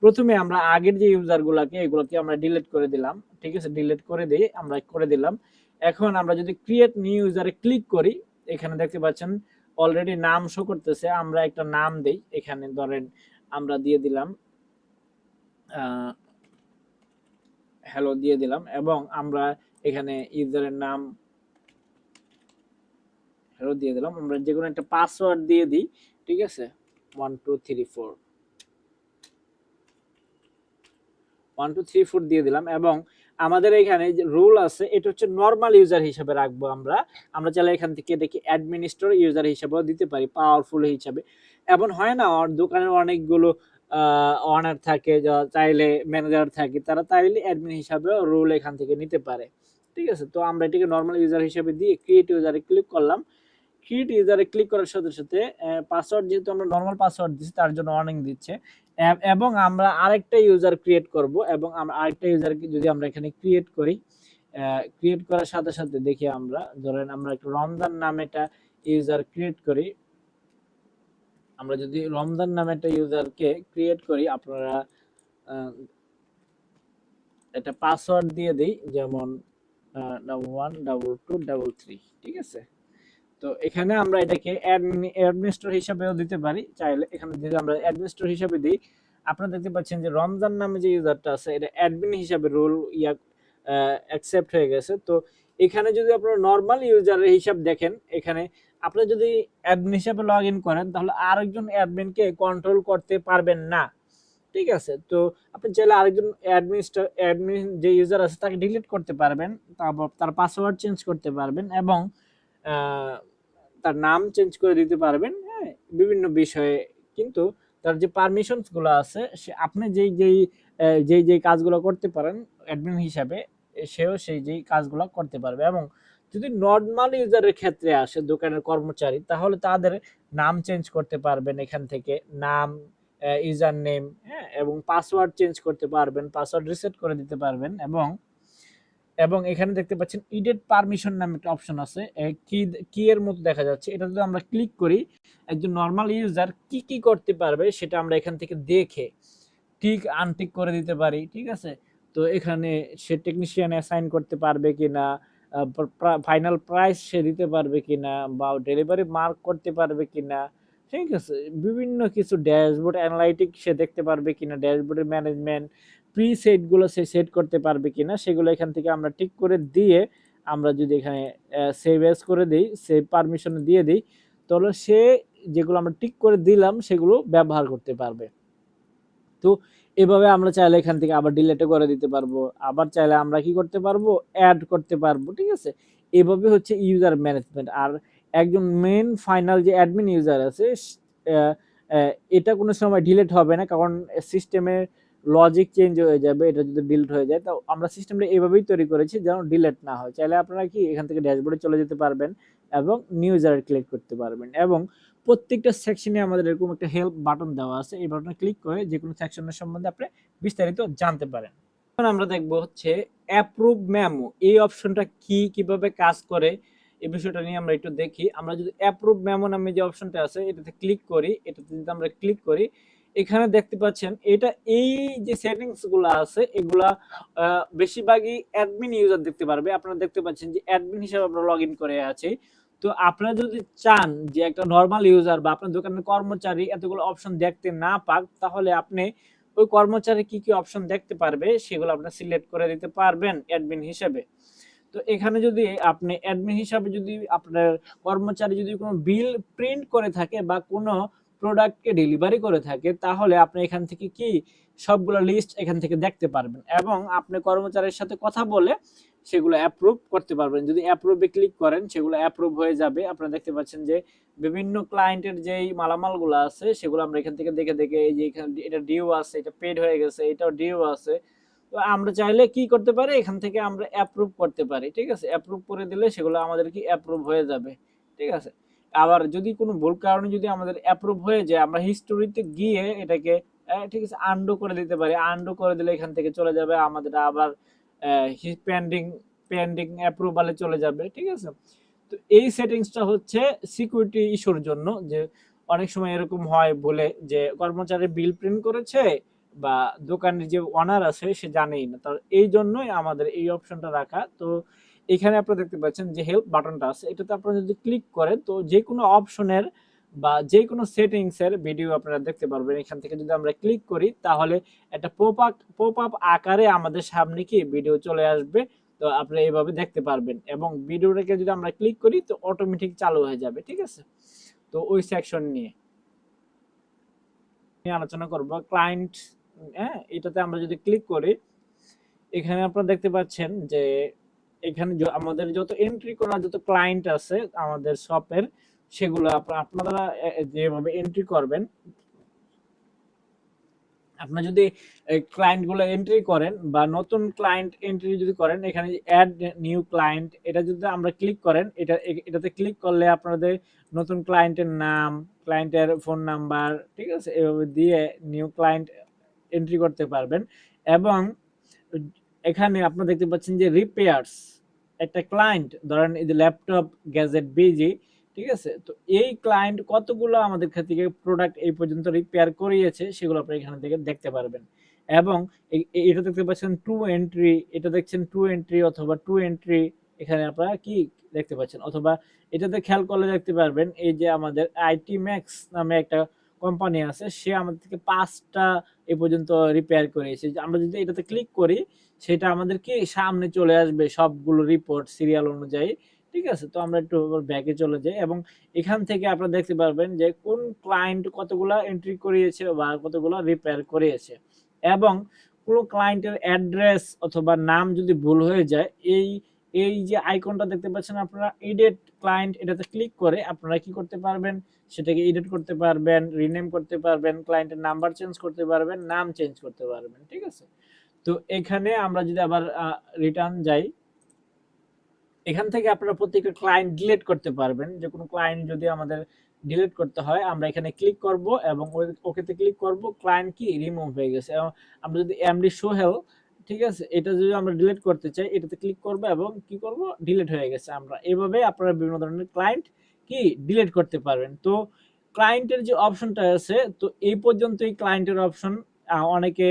প্রথমে আমরা আগের যে ইউজারগুলোকে এগুলোকে আমরা ডিলিট করে দিলাম। ঠিক আছে, ডিলিট করে দিয়ে আমরা করে দিলাম। এখন আমরা যদি ক্রিয়েট নিউ ইউজারে ক্লিক করি, এখানে দেখতে পাচ্ছেন অলরেডি নাম শো করতেছে। আমরা একটা নাম দেই, এখানে ধরেন আমরা দিয়ে দিলাম হ্যালো দিয়ে দিলাম এবং আমরা এখানে ইউজারের নাম হ্যালো দিয়ে দিলাম। আমরা যে কোনো একটা পাসওয়ার্ড দিয়ে দিই, ঠিক আছে, 1234 দিয়ে দিলাম এবং আমাদের এখানে যে রুল আছে এটা হচ্ছে নরমাল ইউজার হিসেবে রাখবো আমরা। আমরা চাইলে এখান থেকে এটাকে অ্যাডমিনিস্ট্রেটর ইউজার হিসেবেও দিতে পারি, পাওয়ারফুল হিসাবে। এমন হয় না দোকানের অনেকগুলো ওনার থাকে, চাইলে ম্যানেজার থাকে, তারা চাইলে অ্যাডমিন হিসাবেও রোল এখান থেকে নিতে পারে, ঠিক আছে। তো আমরা এটাকে নরমাল ইউজার হিসেবে দিয়ে ক্রিয়েট ইউজারে ক্লিক করলাম। ক্রিয়েট ইউজারে ক্লিক করার সাথে সাথে পাসওয়ার্ড যেহেতু আমরা নরমাল পাসওয়ার্ড দিচ্ছি তার জন্য ওয়ার্নিং দিচ্ছে এবং আমরা আরেকটা ইউজার ক্রিয়েট করব এবং আমরা আরেকটা ইউজারকে যদি আমরা এখানে ক্রিয়েট করি, ক্রিয়েট করার সাথে সাথে দেখি আমরা ধরেন আমরা একটা রমজান নামে একটা ইউজার ক্রিয়েট করি। আমরা যদি রমজান নামে একটা ইউজারকে ক্রিয়েট করি, আপনারা একটা পাসওয়ার্ড দিয়ে দিই, যেমন 112233, ঠিক আছে। তো এখানে আমরা এটাকে অ্যাডমিনিস্ট্রেটর হিসাবেও দিতে পারি চাইলে। এখানে যদি আমরা অ্যাডমিনিস্ট্রেটর হিসাবে দিই, আপনারা দেখতে পাচ্ছেন যে রমজান নামে যে ইউজারটা আছে এটা অ্যাডমিন হিসাবে রোল অ্যাকসেপ্ট হয়ে গেছে। তো এখানে যদি আপনারা নরমাল ইউজারের হিসাব দেখেন, এখানে আপনারা যদি অ্যাডমিন হিসাবে লগ ইন করেন তাহলে আরেকজন অ্যাডমিনকে কন্ট্রোল করতে পারবেন না, ঠিক আছে। তো আপনি চাইলে আরেকজন অ্যাডমিন যে ইউজার আছে তাকে ডিলিট করতে পারবেন, তারপর তার পাসওয়ার্ড চেঞ্জ করতে পারবেন এবং তার নাম চেঞ্জ করে দিতে পারবেন, হ্যাঁ, বিভিন্ন বিষয়ে। কিন্তু তার যে পারমিশনস গুলো আছে, সে আপনি যেই কাজগুলো করতে পারেন অ্যাডমিন হিসাবে, সেও যেই কাজগুলো করতে পারবে। এবং যদি নর্মাল ইউজারের ক্ষেত্রে আসে দোকানের কর্মচারী, তাহলে তাদের নাম চেঞ্জ করতে পারবেন এখান থেকে, নাম, ইউজার নেম, হ্যাঁ, এবং পাসওয়ার্ড চেঞ্জ করতে পারবেন, পাসওয়ার্ড রিসেট করে দিতে পারবেন। এবং এখানে দেখতে পাচ্ছেন ইডিট পারমিশন নামে একটা অপশন আছে, কি এর মতো দেখা যাচ্ছে। এটা যদি আমরা ক্লিক করি, একজন নর্মাল ইউজার কি কি করতে পারবে সেটা আমরা এখান থেকে দেখে টিক আনটিক করে দিতে পারি, ঠিক আছে। তো এখানে সে টেকনিশিয়ান অ্যাসাইন করতে পারবে কিনা, ফাইনাল প্রাইস সে দিতে পারবে কিনা, বা ডেলিভারি মার্ক করতে পারবে কিনা, ঠিক আছে। বিভিন্ন কিছু ড্যাশবোর্ড অ্যানালাইটিক সে দেখতে পারবে কিনা, ড্যাশবোর্ডের ম্যানেজমেন্ট প্রিসেট গুলো সে সেট করতে পারবে কিনা, সেগুলো এখান থেকে আমরা টিক করে দিয়ে আমরা যদি এখানে সেভ এজ করে দিই, সেভ পারমিশন দিয়ে দিই, তাহলে সে যেগুলো আমরা টিক করে দিলাম সেগুলো ব্যবহার করতে পারবে। তো এভাবে আমরা চাইলে এখান থেকে আবার ডিলিটও করে দিতে পারবো, আবার চাইলে আমরা কি করতে পারবো, অ্যাড করতে পারবো, ঠিক আছে। এভাবে হচ্ছে ইউজার ম্যানেজমেন্ট। আর একজন মেন ফাইনাল যে অ্যাডমিন ইউজার আছে, এটা কোনো সময় ডিলিট হবে না, কারণ সিস্টেমের লজিক চেঞ্জ হয়ে যাবে এটা যদি ডিলিট হয়ে যায়। তো আমরা সিস্টেমটা এভাবেই তৈরি করেছি যেন ডিলিট না হয়। চাইলে আপনারা কি এখান থেকে ড্যাশবোর্ডে চলে যেতে পারবেন এবং নিউ ইউজার ক্লিক করতে পারবেন। এবং প্রত্যেকটা সেকশনে আমাদের এরকম একটা হেল্প বাটন দেওয়া আছে, এই বাটনে ক্লিক করে যে কোনো সেকশনের সম্বন্ধে আপনি বিস্তারিত জানতে পারেন। এখন আমরা দেখবো হচ্ছে অ্যাপ্রুভ মেমো, এই অপশনটা কিভাবে কাজ করে এই বিষয়টা নিয়ে আমরা একটু দেখি। আমরা যদি অ্যাপ্রুভ মেমো নামে যে অপশনটা আছে এটাতে ক্লিক করি, এটাতে যদি আমরা ক্লিক করি, এখানে দেখতে পাচ্ছেন এটা এই যে সেটিংস গুলো আছে এগুলা বেশিরভাগই অ্যাডমিন ইউজার দেখতে পারবে। আপনারা দেখতে পাচ্ছেন যে অ্যাডমিন হিসেবে আমরা লগ ইন করে আছি। তো আপনারা যদি চান যে একটা নর্মাল ইউজার বা আপনার দোকানের কর্মচারী এতগুলো অপশন দেখতে না পাক, তাহলে আপনি ওই কর্মচারী কি কি অপশন দেখতে পারবে সেগুলো আপনি সিলেক্ট করে দিতে পারবেন অ্যাডমিন হিসেবে। তো এখানে যদি আপনি অ্যাডমিন হিসাবে যদি আপনার কর্মচারী যদি কোনো বিল প্রিন্ট করে থাকে বা কোনো প্রোডাক্টকে ডেলিভারি করে থাকে, তাহলে আপনি এখান থেকে কি সবগুলো লিস্ট এখান থেকে দেখতে পারবেন এবং আপনি কর্মচারীর সাথে কথা বলে সেগুলো অ্যাপ্রুভ করতে পারবেন। যদি অ্যাপ্রুভে ক্লিক করেন সেগুলো অ্যাপ্রুভ হয়ে যাবে। আপনারা দেখতে পাচ্ছেন যে বিভিন্ন ক্লায়েন্টের যেই মালামালগুলো আছে সেগুলো আমরা এখান থেকে দেখে দেখে, এই যে এখানে এটা ডিউ আছে, এটা পেড হয়ে গেছে, এটাও ডিউ আছে। তো আমরা চাইলে কি করতে পারি, এখান থেকে আমরা অ্যাপ্রুভ করতে পারি, ঠিক আছে। অ্যাপ্রুভ করে দিলে সেগুলো আমাদের কি অ্যাপ্রুভ হয়ে যাবে, ঠিক আছে। আবার যদি কোনো ভুল কারণে যদি আমাদের অ্যাপ্রুভ হয়ে যায়, আমরা হিস্টোরিতে গিয়ে এটাকে ঠিক আছে আনডু করে দিতে পারি। আনডু করে দিলে এখান থেকে চলে যাবে আমাদের আবার পেন্ডিং পেন্ডিং অ্যাপ্রুভালে চলে যাবে, ঠিক আছে। তো এই সেটিংসটা হচ্ছে সিকিউরিটি ইস্যুর জন্য, যে অনেক সময় এরকম হয় বলে যে কর্মচারী বিল প্রিন্ট করেছে বা দোকানের যে ওনার আছে সে জানেই না, তার এই জন্যই আমাদের এই অপশনটা রাখা। তো এখানে আপনারা দেখতে পাচ্ছেন যে হেল্প বাটনটা আছে, এটাতে আপনারা যদি ক্লিক করেন তো যে কোনো অপশনের বা যে কোনো সেটিংস এর ভিডিও আপনারা দেখতে পারবেন। এখান থেকে যদি আমরা ক্লিক করি তাহলে একটা পপ আপ আকারে আমাদের সামনে কি ভিডিও চলে আসবে। তো আপনি এইভাবে দেখতে পারবেন এবং ভিডিওটাকে যদি আমরা ক্লিক করি তো অটোমেটিক চালু হয়ে যাবে, ঠিক আছে। তো ওই সেকশন নিয়ে আলোচনা করব ক্লায়েন্ট। হ্যাঁ, এটাতে আমরা যদি ক্লিক করি এখানে আপনারা দেখতে পাচ্ছেন যে এখানে আমাদের যত এন্ট্রি করা যত ক্লায়েন্ট আছে আমাদের শপের, সেগুলো আপনারা যেভাবে এন্ট্রি করবেন, আপনারা যদি ক্লায়েন্ট গুলো এন্ট্রি করেন বা নতুন ক্লায়েন্ট এন্ট্রি যদি করেন, এখানে অ্যাড নিউ ক্লায়েন্ট এটা যদি আমরা ক্লিক করেন, এটাতে ক্লিক করলে আপনাদের নতুন ক্লায়েন্টের নাম, ক্লায়েন্টের ফোন নাম্বার, ঠিক আছে, এভাবে দিয়ে নিউ ক্লায়েন্ট এন্ট্রি করতে পারবেন। এবং এখানে আপনারা দেখতে পাচ্ছেন যে রিপেয়ার্স একটা ক্লায়েন্ট, ধরেন এই যে ল্যাপটপ গ্যাজেট বিজি, ঠিক আছে। তো এই ক্লায়েন্ট কতগুলো আমাদের থেকে প্রোডাক্ট এই পর্যন্ত রিপেয়ার করিয়েছে সেগুলো আপনি এখান থেকে দেখতে পারবেন। এবং এটা দেখতে পাচ্ছেন টু এন্ট্রি, এটা দেখছেন টু এন্ট্রি অথবা টু এন্ট্রি, এখানে আপনারা কি দেখতে পাচ্ছেন। অথবা এটাতে খেয়াল করলে দেখতে পারবেন এই যে আমাদের আইটি ম্যাক্স নামে একটা কোম্পানি আছে, সে আমাদের থেকে 5টা এই পর্যন্ত রিপেয়ার করেছে। আমরা যদি এটাতে ক্লিক করি সেটা আমাদের কি সামনে চলে আসবে সবগুলো রিপোর্ট সিরিয়াল অনুযায়ী, ঠিক আছে। তো আমরা একটু ব্যাকে চলে যাই এবং এখান থেকে আপনারা দেখতে পারবেন যে কোন ক্লায়েন্ট কতগুলা এন্ট্রি করিয়েছে বা কতগুলো রিপেয়ার করিয়েছে। এবং কোনো ক্লায়েন্টের অ্যাড্রেস অথবা নাম যদি ভুল হয়ে যায়, এই এই যে আইকনটা দেখতে পাচ্ছেন আপনারা এডিট ক্লায়েন্ট, এটাতে ক্লিক করে আপনারা কি করতে পারবেন, সেটাকে এডিট করতে পারবেন, রিনেম করতে পারবেন, ক্লায়েন্টের নাম্বার চেঞ্জ করতে পারবেন, নাম চেঞ্জ করতে পারবেন, ঠিক আছে। তো এখানে আমরা যদি আবার রিটার্ন যাই, এখান থেকে আপনারা প্রত্যেকটা ক্লায়েন্ট ডিলিট করতে পারবেন। যে কোনো ক্লায়েন্ট যদি আমাদের ডিলিট করতে হয় আমরা এখানে ক্লিক করব এবং ওকেতে ক্লিক করব, ক্লায়েন্ট কি রিমুভ হয়ে গেছে। এবং আমরা যদি এমডি সোহেল, ঠিক আছে, এটা যদি আমরা ডিলিট করতে চাই এটাতে ক্লিক করব এবং কি করব, ডিলিট হয়ে গেছে। আমরা এভাবে আপনারা বিভিন্ন ধরনের ক্লায়েন্ট কি ডিলিট করতে পারবেন। তো ক্লায়েন্টের যে অপশনটা আছে, তো এই পর্যন্তই ক্লায়েন্টের অপশন। অনেকে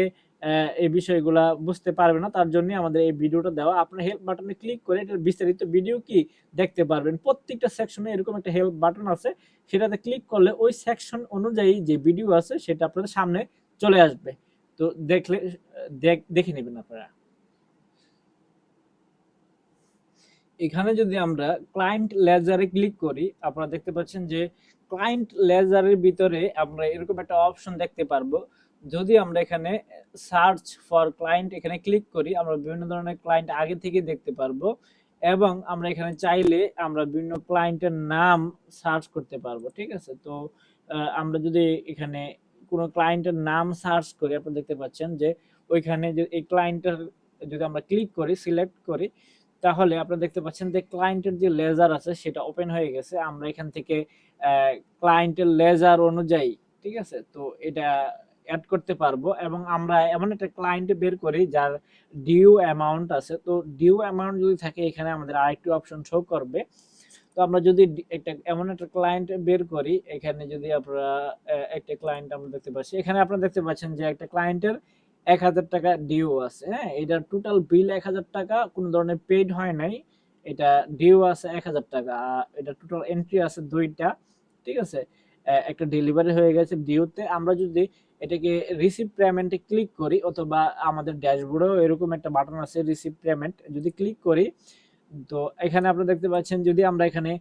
এই বিষয়গুলা বুঝতে পারবে না, তার জন্য আমাদের এই ভিডিওটা দেওয়া। আপনার হেল্প বাটনে ক্লিক করে এটার বিস্তারিত ভিডিও কি দেখতে পারবেন। প্রত্যেকটা সেকশনে এরকম একটা হেল্প বাটন আছে, সেটাতে ক্লিক করলে ওই সেকশন অনুযায়ী যে ভিডিও আছে সেটা আপনাদের সামনে চলে আসবে। তো দেখলে দেখে নেবেন আপনারা। এখানে যদি আমরা ক্লায়েন্ট লেজারে ক্লিক করি আপনারা দেখতে পাচ্ছেন যে ক্লায়েন্ট লেজারের ভিতরে আমরা এরকম একটা অপশন দেখতে পারবো। যদি আমরা এখানে সার্চ ফর ক্লায়েন্ট এখানে ক্লিক করি আমরা বিভিন্ন ধরনের ক্লায়েন্ট আগে থেকে দেখতে পারবো। এবং আমরা এখানে চাইলে আমরা বিভিন্ন ক্লায়েন্টের নাম সার্চ করতে পারবো, ঠিক আছে। তো আমরা যদি এখানে কোনো ক্লায়েন্টের নাম সার্চ করি আপনারা দেখতে পাচ্ছেন যে ওইখানে যে এই ক্লায়েন্টের যদি আমরা ক্লিক করি, সিলেক্ট করি, তাহলে আপনারা দেখতে পাচ্ছেন যে ক্লায়েন্টের যে লেজার আছে সেটা ওপেন হয়ে গেছে। আমরা এখান থেকে ক্লায়েন্টের লেজার অনুযায়ী, ঠিক আছে, তো এটা অ্যাড করতে পারবো। এবং আমরা এমন একটা ক্লায়েন্ট বের করি যার ডিউ অ্যামাউন্ট আছে। তো ডিউ অ্যামাউন্ট যদি থাকে এখানে আমাদের আরেকটি অপশন শো করবে। তো আমরা যদি একটা এমন একটা ক্লায়েন্ট বের করি, এখানে যদি আপনারা একটা ক্লায়েন্ট আমরা দেখতে পাচ্ছি, এখানে আপনারা দেখতে পাচ্ছেন যে একটা ক্লায়েন্টের 1000 টাকা ডিউ আছে। হ্যাঁ, এটা টোটাল বিল 1000 টাকা, কোনো ধরনের পেইড হয় নাই। এটা ডিউ আছে 1000 টাকা। এটা টোটাল এন্ট্রি আছে 2টা, ঠিক আছে। একটা ডেলিভারি হয়ে গেছে ডিউতে। আমরা যদি এটাকে রিসিভ পেমেন্টে ক্লিক করি অথবা আমাদের ড্যাশবোর্ডেও এরকম একটা বাটন আছে রিসিভ পেমেন্ট, যদি ক্লিক করি তো এখানে আপনারা দেখতে পাচ্ছেন যদি আমরা এখানে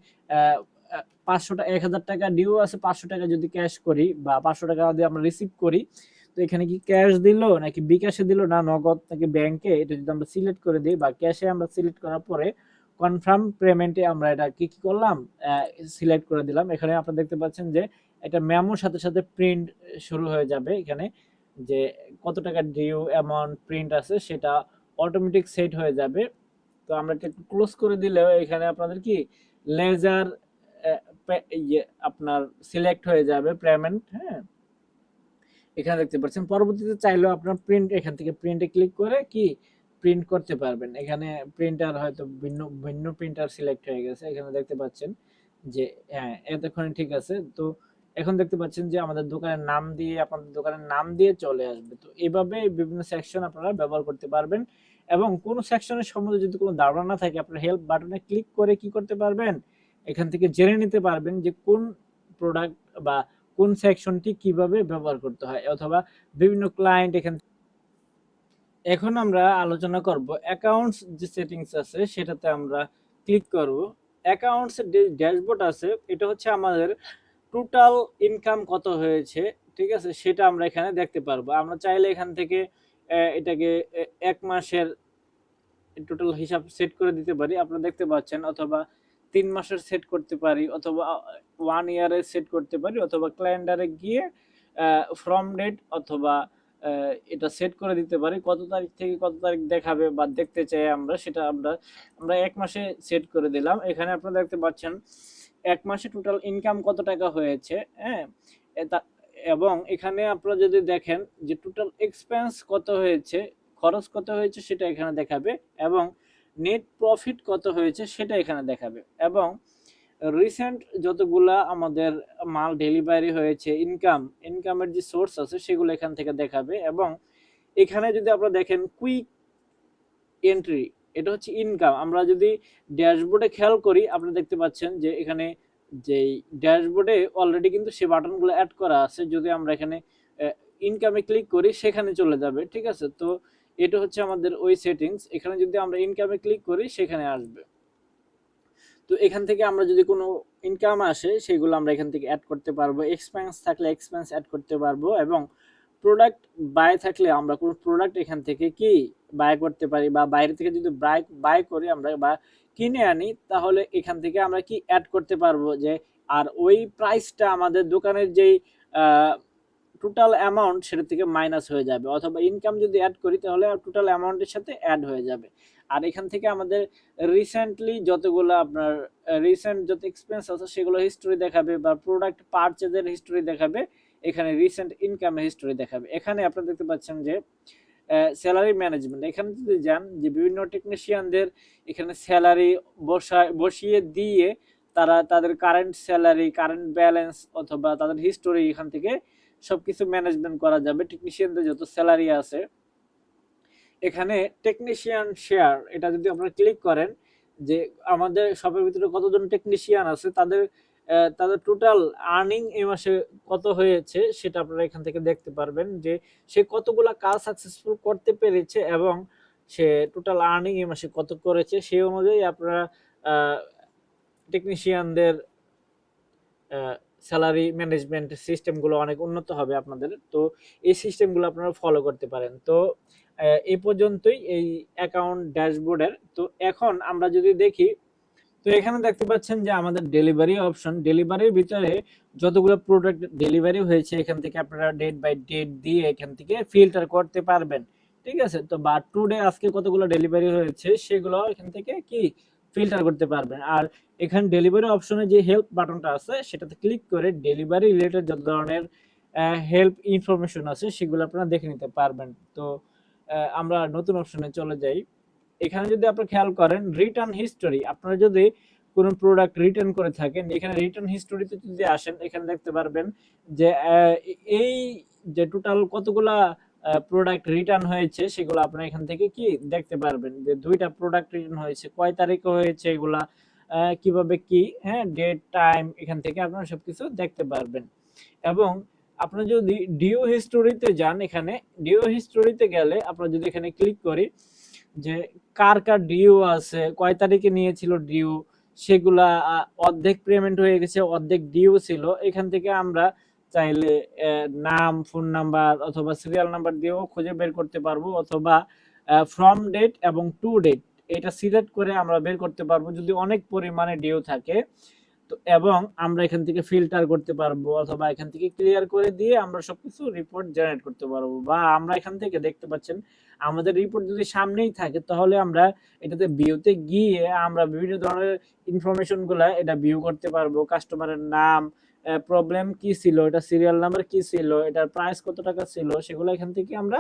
500 টাকা 1000 টাকা ডিউ আছে, 500 টাকা যদি ক্যাশ করি বা 500 টাকা যদি আমরা রিসিভ করি, তো এখানে কি ক্যাশ দিল নাকি বিকাশে দিল না নগদ নাকি ব্যাংকে, এটা যদি আমরা সিলেক্ট করে দিই বা ক্যাশে আমরা সিলেক্ট করার পরে কনফার্ম পেমেন্টে আমরা এটা কি করলাম, সিলেক্ট করে দিলাম। এখানে আপনারা দেখতে পাচ্ছেন যে এটা মেমোর সাথে সাথে প্রিন্ট শুরু হয়ে যাবে। এখানে যে কত টাকা ডিউ অ্যামাউন্ট প্রিন্ট আছে সেটা অটোমেটিক সেট হয়ে যাবে। তো আমরা এটা একটু ক্লোজ করে দিলেও এখানে আপনাদের কি লেজার আপনার সিলেক্ট হয়ে যাবে পেমেন্ট। হ্যাঁ, এখানে দেখতে পাচ্ছেন। পরবর্তীতে চাইলেও আপনার প্রিন্ট এখান থেকে প্রিন্টে ক্লিক করে কি প্রিন্ট করতে পারবেন। এখানে প্রিন্টার হয়তো ভিন্ন ভিন্ন প্রিন্টার সিলেক্ট হয়ে গেছে, এখানে দেখতে পাচ্ছেন যে হ্যাঁ এতক্ষণে ঠিক আছে। তো এখন দেখতে পাচ্ছেন যে আমাদের দোকানের নাম দিয়ে আপনাদের দোকানের নাম দিয়ে চলে আসবে। তো এইভাবে বিভিন্ন সেকশন আপনারা ব্যবহার করতে পারবেন। এবং কোন সেকশনের সম্বন্ধে যদি কোনো ধারণা না থাকে আপনারা হেল্প বাটনে ক্লিক করে কি করতে পারবেন, এখান থেকে জেনে নিতে পারবেন যে কোন প্রোডাক্ট বা কোন সেকশনটি কিভাবে ব্যবহার করতে হয়, অথবা বিভিন্ন ক্লায়েন্ট এখান। এখন আমরা আলোচনা করব অ্যাকাউন্টস যে সেটিংস আছে সেটাতে আমরা ক্লিক করব। অ্যাকাউন্টস যে ড্যাশবোর্ড আছে এটা হচ্ছে আমাদের টোটাল ইনকাম কত হয়েছে, ঠিক আছে, সেটা আমরা এখানে দেখতে পারবো। আমরা চাইলে এখান থেকে এটাকে 1 মাসের টোটাল হিসাব সেট করে দিতে পারি, আপনারা দেখতে পাচ্ছেন, অথবা 3 মাসের সেট করতে পারি, অথবা 1 ইয়ারের সেট করতে পারি, অথবা ক্যালেন্ডারে গিয়ে ফ্রম ডেট অথবা এটা সেট করে দিতে পারি কত তারিখ থেকে কত তারিখ দেখাবে বা দেখতে চাই আমরা, সেটা আমরা 1 মাসে সেট করে দিলাম। এখানে আপনারা দেখতে পাচ্ছেন 1 মাসে টোটাল ইনকাম কত টাকা হয়েছে, হ্যাঁ। এবং এখানে আপনারা যদি দেখেন যে টোটাল এক্সপেন্স কত হয়েছে, খরচ কত হয়েছে সেটা এখানে দেখাবে, এবং নেট প্রফিট কত হয়েছে সেটা এখানে দেখাবে, এবং রিসেন্ট যতগুলা আমাদের মাল ডেলিভারি হয়েছে, ইনকামের যে সোর্স আছে সেগুলো এখান থেকে দেখাবে। এবং এখানে যদি আপনারা দেখেন কুইক এন্ট্রি, এটা হচ্ছে ইনকাম। আমরা যদি ড্যাশবোর্ডে খেয়াল করি আপনারা দেখতে পাচ্ছেন যে এখানে যেই ড্যাশবোর্ডে অলরেডি কিন্তু সে বাটনগুলো অ্যাড করা আছে, যদি আমরা এখানে ইনকামে ক্লিক করি সেখানে চলে যাবে, ঠিক আছে। তো এটা হচ্ছে আমাদের ওই সেটিংস। এখানে যদি আমরা ইনকামে ক্লিক করি সেখানে আসবে। তো এখান থেকে আমরা যদি কোনো ইনকাম আসে সেগুলো আমরা এখান থেকে অ্যাড করতে পারবো, এক্সপেন্স থাকলে এক্সপেন্স অ্যাড করতে পারবো, এবং প্রোডাক্ট বাই থাকলে আমরা কোনো প্রোডাক্ট এখান থেকে কি বাই করতে পারি, বা বাইরে থেকে যদি বাই করি আমরা বা কিনে আনি, তাহলে এখান থেকে আমরা কি অ্যাড করতে পারবো যে, আর ওই প্রাইসটা আমাদের দোকানের যেই টোটাল অ্যামাউন্ট সেটা থেকে মাইনাস হয়ে যাবে, অথবা ইনকাম যদি অ্যাড করি তাহলে টোটাল অ্যামাউন্টের সাথে অ্যাড হয়ে যাবে। আর এখান থেকে আমাদের রিসেন্টলি যতগুলো আপনার রিসেন্ট যত এক্সপেন্স আছে সেগুলো হিস্টোরি দেখাবে, বা প্রোডাক্ট পারচেজের হিস্টোরি দেখাবে, এখানে রিসেন্ট ইনকামের হিস্টোরি দেখাবে। এখানে আপনারা দেখতে পাচ্ছেন যে স্যালারি ম্যানেজমেন্ট, এখানে যদি যান যে বিভিন্ন টেকনিশিয়ানদের এখানে স্যালারি বসিয়ে দিয়ে তারা তাদের কারেন্ট স্যালারি, কারেন্ট ব্যালেন্স অথবা তাদের হিস্টোরি এখান থেকে সবকিছু ম্যানেজমেন্ট করা যাবে। টেকনিশিয়ানদের যত স্যালারি আছে, এখানে টেকনিশিয়ান শেয়ার, এটা যদি আপনারা ক্লিক করেন যে আমাদের শপের ভিতরে কতজন টেকনিশিয়ান আছে, তাদের তাদের টোটাল আর্নিং এই মাসে কত হয়েছে সেটা আপনারা এখান থেকে দেখতে পারবেন, যে সে কতগুলা কাজ সাকসেসফুল করতে পেরেছে এবং সে টোটাল আর্নিং এই মাসে কত করেছে, সেই অনুযায়ী আপনারা টেকনিশিয়ানদের স্যালারি ম্যানেজমেন্ট সিস্টেমগুলো অনেক উন্নত হবে আপনাদের। তো এই সিস্টেমগুলো আপনারা ফলো করতে পারেন। তো এই পর্যন্তই এই অ্যাকাউন্ট ড্যাশবোর্ডের। তো এখন আমরা যদি দেখি, তো এখানে দেখতে পাচ্ছেন যে আমাদের ডেলিভারি অপশন, ডেলিভারির ভিতরে যতগুলো প্রোডাক্ট ডেলিভারি হয়েছে এখান থেকে আপনারা ডেট বাই ডেট দিয়ে এখান থেকে ফিল্টার করতে পারবেন, ঠিক আছে। তো বা টুডে আজকে কতগুলো ডেলিভারি হয়েছে সেগুলো এখান থেকে কি ফিল্টার করতে পারবেন। আর এখানে ডেলিভারি অপশনে যে হেল্প বাটনটা আছে সেটাতে ক্লিক করে ডেলিভারি রিলেটেড যত ধরনের হেল্প ইনফরমেশন আছে সেগুলো আপনারা দেখে নিতে পারবেন। তো আমরা নতুন অপশনে চলে যাই। এখানে যদি আপনি খেয়াল করেন রিটার্ন হিস্টোরি, আপনারা যদি কোনো প্রোডাক্ট রিটার্ন করে থাকেন, এখানে রিটার্ন হিস্টোরিতে যদি আসেন এখানে দেখতে পারবেন যে এই যে টোটাল কতগুলা প্রোডাক্ট রিটার্ন হয়েছে সেগুলো আপনারা এখান থেকে কি দেখতে পারবেন, যে 2টা প্রোডাক্ট রিটার্ন হয়েছে, কয় তারিখে হয়েছে, এগুলা কিভাবে কি, হ্যাঁ, ডেট টাইম, এখান থেকে আপনারা সবকিছু দেখতে পারবেন। এবং আপনারা যদি ডিও হিস্টোরিতে যান, এখানে ডিও হিস্টোরিতে গেলে আপনারা যদি এখানে ক্লিক করি যে কার কার ডিউ আছে, কয় তারিখে নিয়েছিল ডিউ, সেগুলা অর্ধেক পেমেন্ট হয়ে গেছে, অর্ধেক ডিউ ছিল, এখান থেকে আমরা চাইলে নাম, ফোন নাম্বার অথবা সিরিয়াল নাম্বার দিয়েও খুঁজে বের করতে পারবো, অথবা ফ্রম ডেট এবং টু ডেট এটা সিলেক্ট করে আমরা বের করতে পারবো যদি অনেক পরিমাণে ডিউ থাকে। তো এবং আমরা এখান থেকে ফিল্টার করতে পারবো, অথবা এখান থেকে ক্লিয়ার করে দিয়ে আমরা সবকিছু রিপোর্ট জেনারেট করতে পারবো, বা আমরা এখান থেকে দেখতে পাচ্ছেন আমাদের রিপোর্ট যদি সামনেই থাকে তাহলে আমরা এটাতে ভিউতে গিয়ে আমরা বিভিন্ন ধরনের ইনফরমেশন গুলা এটা ভিউ করতে পারবো। কাস্টমারের নাম, প্রবলেম কি ছিল, এটা সিরিয়াল নাম্বার কি ছিল, এটার প্রাইস কত টাকা ছিল, সেগুলো এখান থেকে আমরা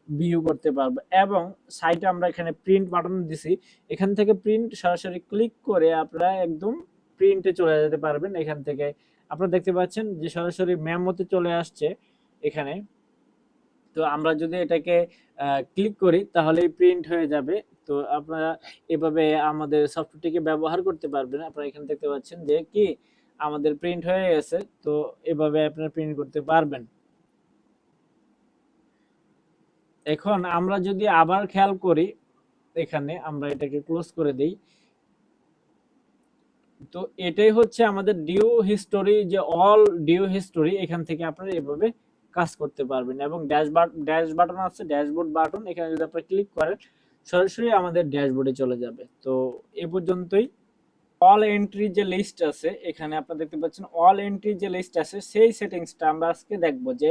ভিউ করতে পারবো। এবং সাইটে আমরা এখানে প্রিন্ট বাটন দিছি, এখান থেকে প্রিন্ট সরাসরি ক্লিক করে আপনারা একদম প্রিন্টে চলে যেতে পারবেন। এখান থেকে আপনারা দেখতে পাচ্ছেন যে সরাসরি মেমোতে চলে আসছে এখানে। তো আমরা যদি এটাকে ক্লিক করি তাহলেই প্রিন্ট হয়ে যাবে। তো আপনারা এভাবে আমাদের সফটওয়্যারটিকে ব্যবহার করতে পারবেন। আপনারা এখানে দেখতে পাচ্ছেন যে কি আমাদের প্রিন্ট হয়ে গেছে। তো এভাবে আপনারা প্রিন্ট করতে পারবেন। এখন আমরা যদি আবার খেয়াল করি, এখানে আমরা এটাকে ক্লোজ করে দেই। তো এটাই হচ্ছে আমাদের ডিউ হিস্টোরি, যে অল ডিউ হিস্টোরি, এখান থেকে আপনারা এভাবে কাজ করতে পারবেন। এবং ড্যাশ বাটন আছে, ড্যাশবোর্ড বাটন, এখানে যদি আপনারা ক্লিক করেন সরাসরি আমাদের ড্যাশবোর্ডে চলে যাবে। তো এ পর্যন্তই। অল এন্ট্রি যে লিস্ট আছে, এখানে আপনারা দেখতে পাচ্ছেন অল এন্ট্রি যে লিস্ট আছে, সেই সেটিংসটা আমরা আজকে দেখবো যে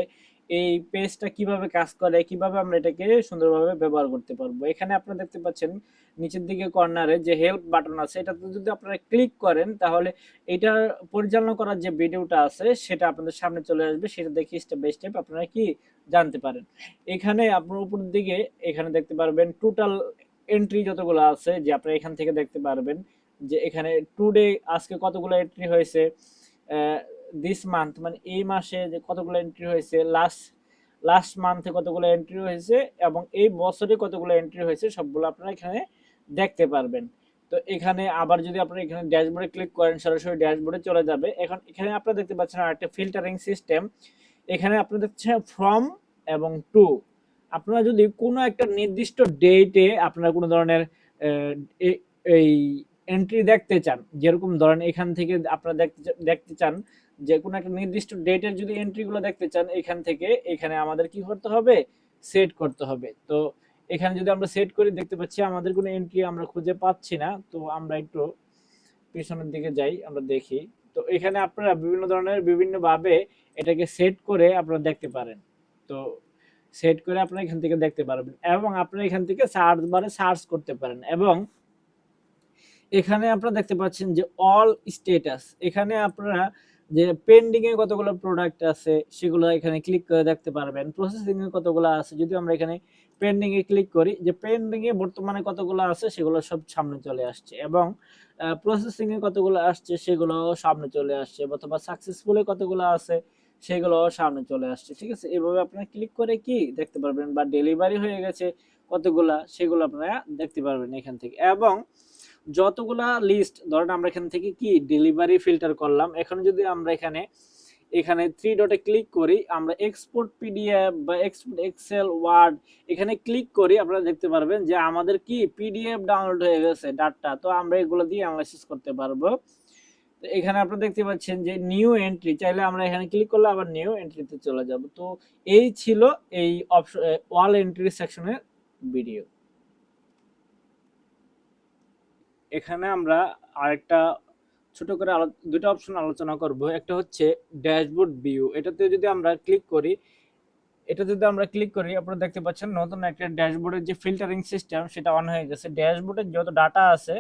এই পেজটা কিভাবে কাজ করে, কিভাবে আমরা এটাকে সুন্দরভাবে ব্যবহার করতে পারবো। এখানে আপনারা দেখতে পাচ্ছেন নিচের দিকে কর্নারে যে হেল্প বাটন আছে, এটাতে যদি আপনারা ক্লিক করেন তাহলে এটা পরিচালনা করার যে ভিডিওটা আছে সেটা আপনাদের সামনে চলে আসবে, সেটা দেখে স্টেপ বাই স্টেপ আপনারা কি জানতে পারেন। এখানে আপনার উপরের দিকে এখানে দেখতে পারবেন টোটাল এন্ট্রি যতগুলো আছে, যে আপনারা এখান থেকে দেখতে পারবেন যে এখানে টুডে আজকে কতগুলো এন্ট্রি হয়েছে, দিস মান্থ মানে এই মাসে যে কতগুলো এন্ট্রি হয়েছে, লাস্ট মান্থে কতগুলো এন্ট্রি হয়েছে, এবং এই বছরে কতগুলো এন্ট্রি হয়েছে, সবগুলো আপনারা এখানে দেখতে পারবেন। তো এখানে আবার যদি আপনারা এখানে ড্যাশবোর্ডে ক্লিক করেন সরাসরি ড্যাশবোর্ডে চলে যাবে। এখন এখানে আপনারা দেখতে পাচ্ছেন আরেকটা ফিল্টারিং সিস্টেম। এখানে আপনারা দেখছেন ফ্রম এবং টু। আপনারা যদি কোনো একটা নির্দিষ্ট ডেটে আপনারা কোনো ধরনের এই এন্ট্রি দেখতে চান, যেরকম ধরেন এখান থেকে আপনারা দেখতে চান যে কোনো একটা নির্দিষ্ট ডেটের যদি এন্ট্রিগুলো দেখতে চান, এখান থেকে এখানে আমাদের কি করতে হবে, সেট করতে হবে। তো এখানে যদি আমরা সেট করি দেখতে পাচ্ছি আমাদের কোনো এন্ট্রি আমরা খুঁজে পাচ্ছি না। তো আমরা একটু পিছনের দিকে যাই, আমরা দেখি। তো এখানে আপনারা বিভিন্ন ধরনের বিভিন্ন ভাবে এটাকে সেট করে আপনারা দেখতে পারেন। তো সেট করে আপনারা এখান থেকে দেখতে পারবেন, এবং আপনারা এখান থেকে সার্চ বারে সার্চ করতে পারেন। এবং এখানে আপনারা দেখতে পাচ্ছেন যে অল স্ট্যাটাস, এখানে আপনারা যে পেন্ডিং এ কতগুলো প্রোডাক্ট আছে সেগুলো এখানে ক্লিক করে দেখতে পারবেন। প্রসেসিং এ কতগুলো আছে, যদি আমরা এখানে পেন্ডিং এ ক্লিক করি, যে পেন্ডিং এ বর্তমানে কতগুলো আছে সেগুলো সব সামনে চলে আসছে, এবং প্রসেসিং এ কতগুলো আসছে সেগুলো সামনে চলে আসছে, অথবা সাকসেসফুল এ কতগুলো আছে সেগুলো সামনে চলে আসছে। ঠিক আছে, এভাবে আপনারা ক্লিক করে কি দেখতে পারবেন, বা ডেলিভারি হয়ে গেছে কতগুলা সেগুলো আপনারা দেখতে পারবেন এখান থেকে। এবং যতগুলা লিস্ট ধরেন আমরা এখান থেকে কি ডেলিভারি ফিল্টার করলাম, এখন যদি আমরা এখানে এখানে থ্রি ডটে ক্লিক করি, আমরা এক্সপোর্ট পিডিএফ বা এক্সপোর্ট এক্সেল ওয়ার্ড এখানে ক্লিক করি, আপনারা দেখতে পারবেন যে আমাদের কি পিডিএফ ডাউনলোড হয়ে গেছে ডাটা। তো আমরা এগুলো দিয়ে অ্যানালাইসিস করতে পারবো। তো এখানে আপনারা দেখতে পাচ্ছেন যে নিউ এন্ট্রি, চাইলে আমরা এখানে ক্লিক করলে আবার নিউ এন্ট্রিতে চলে যাব। তো এই ছিল এই অপশন অল এন্ট্রি সেকশনের ভিডিও। এখানে আমরা আরেকটা ছোট করে দুটো অপশন আলোচনা করব। একটা হচ্ছে ড্যাশবোর্ড ভিউ, এটাতে যদি আমরা ক্লিক করি, আপনারা দেখতে পাচ্ছেন নতুন একটা ড্যাশবোর্ডের যে ফিল্টারিং সিস্টেম সেটা অন হয়ে গেছে। ড্যাশবোর্ডের যত ডাটা আছে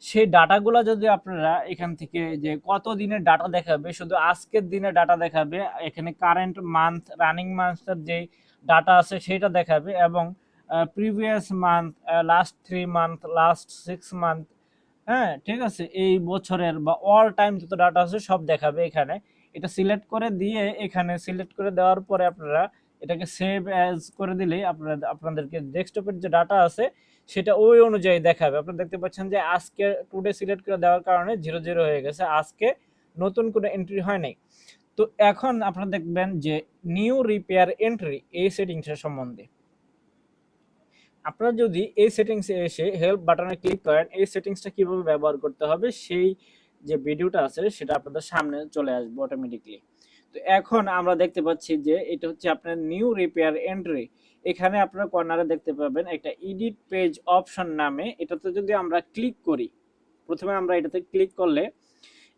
সেই ডাটাগুলো যদি আপনারা এখান থেকে যে কত দিনের ডাটা দেখাবে, শুধু আজকের দিনে ডাটা দেখাবে, এখানে কারেন্ট মান্থ রানিং মান্থের যে ডাটা আছে সেটা দেখাবে, এবং previous month, last 3 month, last 6 month, হ্যাঁ ঠিক আছে, এই বছরের বা অল টাইম যত ডাটা আছে সব দেখাবে এখানে। এটা সিলেক্ট করে দিয়ে, এখানে সিলেক্ট করে দেওয়ার পরে আপনারা এটাকে সেভ অ্যাজ করে দিলেই আপনাদেরকে ডেস্কটপের যে ডাটা আছে সেটা ওই অনুযায়ী দেখাবে। আপনারা দেখতে পাচ্ছেন যে আজকে টুডে সিলেক্ট করে দেওয়ার কারণে 00 হয়ে গেছে, আজকে নতুন কোনো এন্ট্রি হয় নাই। তো এখন আপনারা দেখবেন যে নিউ রিপেয়ার এন্ট্রি এই সেটিংসের সম্বন্ধে। আপনারা যদি এই সেটিংসে এসে হেল্প বাটনে ক্লিক করেন, এই সেটিংসটা কিভাবে ব্যবহার করতে হবে সেই যে ভিডিওটা আছে সেটা আপনাদের সামনে চলে আসবে অটোমেটিকলি। তো এখন আমরা দেখতে পাচ্ছি যে এটা হচ্ছে আপনার নিউ রিপেয়ার এন্ট্রি। এখানে আপনারা কর্নারে দেখতে পাবেন একটা এডিট পেজ অপশন নামে, এটাতে যদি আমরা ক্লিক করি, প্রথমে আমরা এটাতে ক্লিক করলে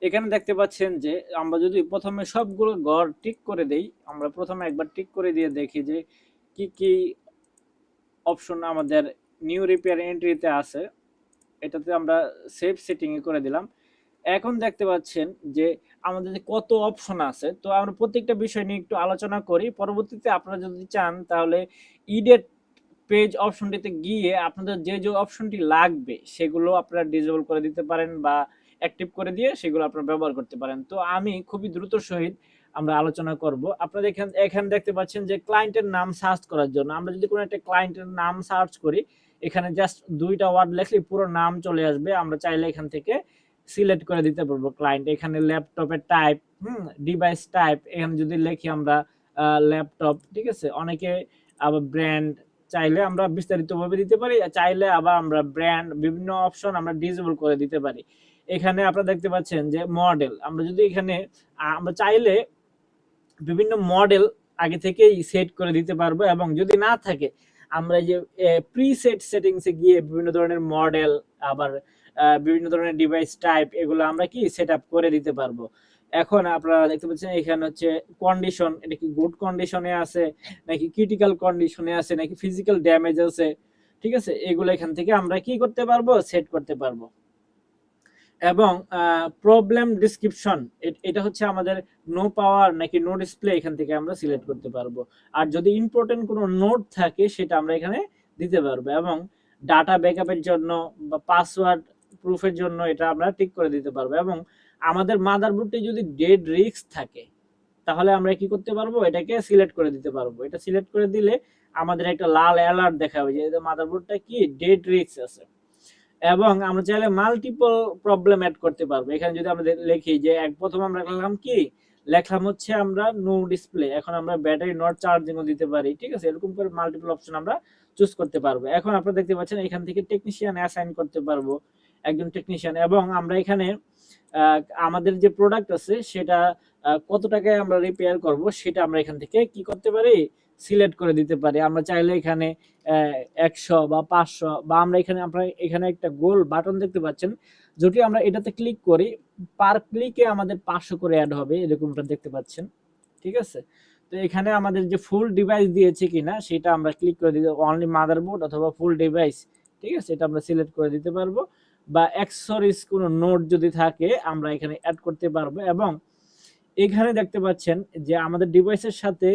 এখানে দেখতে পাচ্ছেন যে আমরা যদি প্রথমে সবগুলো ঘর টিক করে দেই, আমরা প্রথমে একবার টিক করে দিয়ে দেখি যে কি কি অপশন আমাদের নিউ রিপেয়ার এন্ট্রিতে আছে। এটাতে আমরা সেভ সেটিং এ করে দিলাম। এখন দেখতে পাচ্ছেন যে আমাদের যে কত অপশন আছে, তো আমরা প্রত্যেকটা বিষয় নিয়ে একটু আলোচনা করি। পরবর্তীতে আপনারা যদি চান তাহলে ইডিট পেজ অপশনটিতে গিয়ে আপনাদের যে যে অপশনটি লাগবে সেগুলো আপনারা ডিসেবল করে দিতে পারেন, বা অ্যাক্টিভ করে দিয়ে সেগুলো আপনারা ব্যবহার করতে পারেন। তো আমি খুবই দ্রুত সহিত আমরা আলোচনা করব। আপনারা এখানে দেখতে পাচ্ছেন যে ক্লায়েন্টের নাম সার্চ করার জন্য আমরা যদি কোনো একটা ক্লায়েন্টের নাম সার্চ করি, এখানে জাস্ট দুইটা ওয়ার্ড লিখলে পুরো নাম চলে আসবে। আমরা চাইলে এখান থেকে সিলেক্ট করে দিতে পারবো ক্লায়েন্ট। এখানে ল্যাপটপের টাইপ, ডিভাইস টাইপ, এখানে যদি লিখি আমরা ল্যাপটপ, ঠিক আছে। অনেকে আবার ব্র্যান্ড চাইলে আমরা বিস্তারিতভাবে দিতে পারি, চাইলে আবার আমরা ব্র্যান্ড বিভিন্ন অপশন আমরা ডিসেবল করে দিতে পারি। এখানে আপনারা দেখতে পাচ্ছেন যে মডেল, আমরা যদি এখানে আমরা চাইলে বিভিন্ন মডেল আগে থেকেই সেট করে দিতে পারবো, এবং যদি না থাকে আমরা যে প্রিসেট সেটিংসে গিয়ে বিভিন্ন ধরনের মডেল, আবার বিভিন্ন ধরনের ডিভাইস টাইপ, এগুলো আমরা কি সেট আপ করে দিতে পারবো। এখন আপনারা দেখতে পাচ্ছেন এখানে হচ্ছে কন্ডিশন, এটা কি গুড কন্ডিশনে আছে নাকি ক্রিটিক্যাল কন্ডিশনে আছে নাকি ফিজিক্যাল ড্যামেজ আছে, ঠিক আছে। এগুলো এখান থেকে আমরা কি করতে পারবো, সেট করতে পারবো। এবং প্রবলেম ডিসক্রিপশন, এটা হচ্ছে আমাদের নো পাওয়ার নাকি নো ডিসপ্লে, এখান থেকে আমরা সিলেক্ট করতে পারবো। আর যদি ইম্পর্টেন্ট কোনো নোট থাকে সেটা আমরা এখানে দিতে পারবো। এবং ডাটা ব্যাকআপের জন্য বা পাসওয়ার্ড প্রুফের জন্য এটা আমরা ঠিক করে দিতে পারবো। এবং আমাদের মাদারবোর্ডে যদি ডেড রিস্ক থাকে তাহলে আমরা কি করতে পারবো, এটাকে সিলেক্ট করে দিতে পারবো। এটা সিলেক্ট করে দিলে আমাদের একটা লাল অ্যালার্ট দেখাবে যে মাদারবোর্ডটা কি ডেড রিস্ক আছে। এবং আমরা চাইলে মাল্টিপল প্রবলেম অ্যাড করতে পারবো। এখানে যদি আমরা লিখি যে প্রথম আমরা লিখলাম হচ্ছে আমরা নো ডিসপ্লে, এখন আমরা ব্যাটারি নট চার্জিংও দিতে পারি, ঠিক আছে। এরকম করে মাল্টিপল অপশন আমরা চুজ করতে পারবো। এখন আপনারা দেখতে পাচ্ছেন এখান থেকে টেকনিশিয়ান অ্যাসাইন করতে পারবো, একজন টেকনিশিয়ান। এবং আমরা এখানে আমাদের যে প্রোডাক্ট আছে সেটা কত টাকায় আমরা রিপেয়ার করব সেটা আমরা এখান থেকে কি করতে পারি, সিলেক্ট করে দিতে পারি। আমরা চাইলে এখানে 100 বা 500, বা আমরা এখানে আপনারা এখানে একটা গোল বাটন দেখতে পাচ্ছেন, যদি আমরা এটাতে ক্লিক করি পার ক্লিকে আমাদের 500 করে অ্যাড হবে, এরকমটা দেখতে পাচ্ছেন, ঠিক আছে। তো এখানে আমাদের যে ফুল ডিভাইস দিয়েছে কিনা সেটা আমরা ক্লিক করে দিতে, অনলি মাদারবোর্ড অথবা ফুল ডিভাইস, ঠিক আছে, এটা আমরা সিলেক্ট করে দিতে পারবো। বা অ্যাক্সেসরিজ কোনো নোট যদি থাকে আমরা এখানে অ্যাড করতে পারবো। এবং এখানে দেখতে পাচ্ছেন যে আমাদের ডিভাইসের সাথে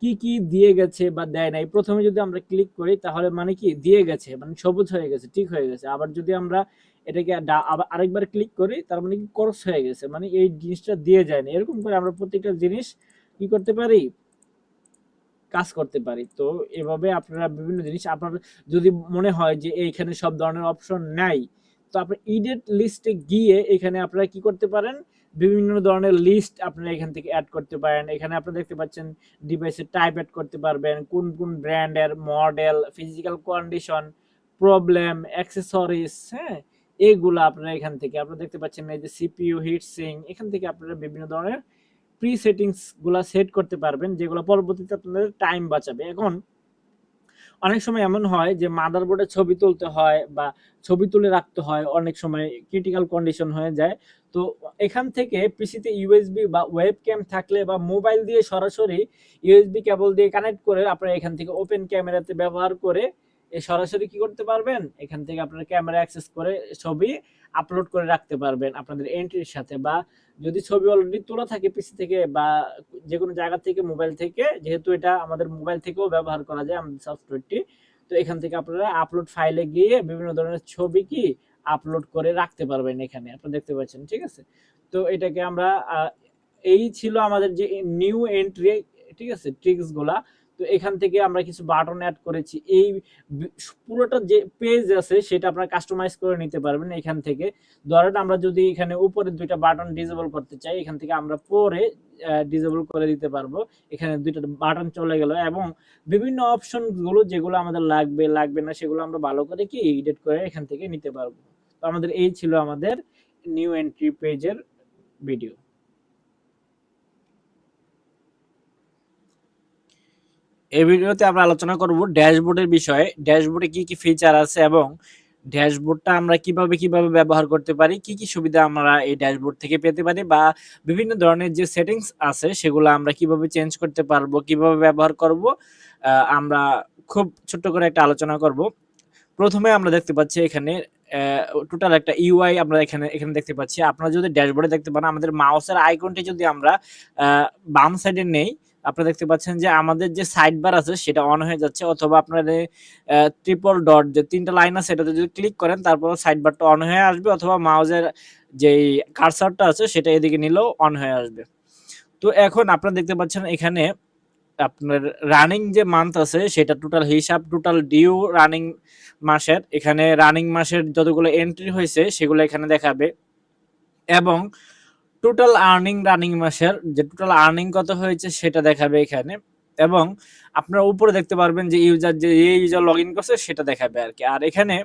কি কি দিয়ে গেছে বা দেয় নাই। প্রথমে যদি আমরা ক্লিক করি তাহলে মানে কি দিয়ে গেছে, মানে সবুজ হয়ে গেছে, ঠিক হয়ে গেছে। আবার যদি আমরা এটাকে আবার আরেকবার ক্লিক করি তার মানে কি ক্রস হয়ে গেছে, মানে এই জিনিসটা দিয়ে যায় না। এরকম করে আমরা প্রত্যেকটা জিনিস কি করতে পারি, কাজ করতে পারি। তো এভাবে আপনারা বিভিন্ন জিনিস, আপনার যদি মনে হয় যে এইখানে সব ধরনের অপশন নাই, তো আপনি ইডিট লিস্টে গিয়ে এখানে আপনারা কি করতে পারেন, বিভিন্ন ধরনের লিস্ট আপনারা এখান থেকে অ্যাড করতে পারেন। এখানে আপনারা দেখতে পাচ্ছেন ডিভাইসের টাইপ অ্যাড করতে পারবেন, কোন কোন ব্র্যান্ডের, model, physical condition, problem, accessories, হ্যাঁ, এইগুলো আপনারা এখান থেকে আপনারা দেখতে পাচ্ছেন এই যে সিপিইউ, হিট সিঙ্ক, এখান থেকে আপনারা বিভিন্ন ধরনের প্রি সেটিংস গুলা সেট করতে পারবেন, যেগুলো পরবর্তীতে আপনাদের টাইম বাঁচাবে। এখন অনেক সময় এমন হয় যে মাদারবোর্ডে ছবি তুলতে হয় বা ছবি তুলে রাখতে হয়, অনেক সময় ক্রিটিক্যাল কন্ডিশন হয়ে যায়। তো এখান থেকে পিসিতে ইউএসবি বা ওয়েব ক্যাম থাকলে বা মোবাইল দিয়ে সরাসরি ইউএসবি কেবল দিয়ে কানেক্ট করে আপনারা এখান থেকে ওপেন ক্যামেরাতে ব্যবহার করে সরাসরি কি করতে পারবেন, এখান থেকে আপনারা ক্যামেরা অ্যাক্সেস করে ছবি আপলোড করে রাখতে পারবেন আপনাদের এন্ট্রির সাথে। বা যদি ছবি অলরেডি তোলা থাকে পিসি থেকে বা যে কোনো জায়গা থেকে, মোবাইল থেকে, যেহেতু এটা আমাদের মোবাইল থেকেও ব্যবহার করা যায় আমাদের সফটওয়্যারটি, তো এখান থেকে আপনারা আপলোড ফাইলে গিয়ে বিভিন্ন ধরনের ছবি কি আপলোড করে রাখতে পারবেন, এখানে আপনারা দেখতে পাচ্ছেন, ঠিক আছে। তো এটাকে আমরা এই ছিল আমাদের যে নিউ এন্ট্রি, ঠিক আছে, ট্রিক্স গুলা। তো এখান থেকে আমরা কিছু বাটন অ্যাড করেছি। এই পুরোটা যে পেজ আছে সেটা আপনারা কাস্টমাইজ করে নিতে পারবেন এখান থেকে। ধরেন আমরা যদি এখানে উপরে দুইটা বাটন ডিসেবল করতে চাই, এখান থেকে আমরা পরে ডিসেবল করে দিতে পারবো। এখানে দুইটা বাটন চলে গেল। এবং বিভিন্ন অপশন গুলো যেগুলো আমাদের লাগবে না সেগুলো আমরা ভালো করে কি এডিট করে এখান থেকে নিতে পারবো। তো আমাদের এই ছিল আমাদের নিউ এন্ট্রি পেজের ভিডিও। এই ভিডিওতে আমরা আলোচনা করব ড্যাশবোর্ডের বিষয়ে, ড্যাশবোর্ডে কি কি ফিচার আছে এবং ড্যাশবোর্ডটা আমরা কিভাবে ব্যবহার করতে পারি, কি কি সুবিধা আমরা এই ড্যাশবোর্ড থেকে পেতে পারি, বা বিভিন্ন ধরনের যে সেটিংস আছে সেগুলো আমরা কিভাবে চেঞ্জ করতে পারবো, কিভাবে ব্যবহার করব, আমরা খুব ছোট্ট করে একটা আলোচনা করব। প্রথমে আমরা দেখতে পাচ্ছি এখানে টোটাল একটা ইউআই আমরা এখানে দেখতে পাচ্ছি। আপনারা যদি ড্যাশবোর্ডে দেখতে পান আমাদের মাউসের আইকনটি যদি আমরা বাম সাইডে নেই, আপনারা দেখতে পাচ্ছেন যে আমাদের যে সাইড বার আছে সেটা অন হয়ে যাচ্ছে, অথবা আপনারা ট্রিপল ডট যে তিনটা লাইন আছে সেটাতে যদি ক্লিক করেন তারপর সাইড বারটা অন হয়ে আসবে, অথবা মাউসের যেই কার্সারটা আছে সেটা এদিকে নিলেও অন হয়ে আসবে। তো এখন আপনারা দেখতে পাচ্ছেন এখানে আপনার রানিং যে মান্থ আছে সেটা টোটাল হিসাব, টোটাল ডিউ রানিং মাসের, এখানে রানিং মাসের যতগুলো এন্ট্রি হয়েছে সেগুলো এখানে দেখাবে। এবং টোটাল আর্নিং রানিং মাসের যে টোটাল আর্নিং কত হয়েছে সেটা দেখাবে এখানে। এবং আপনারা উপরে দেখতে পারবেন যে ইউজার লগ ইন করছে সেটা দেখাবে আর কি। আর এখানে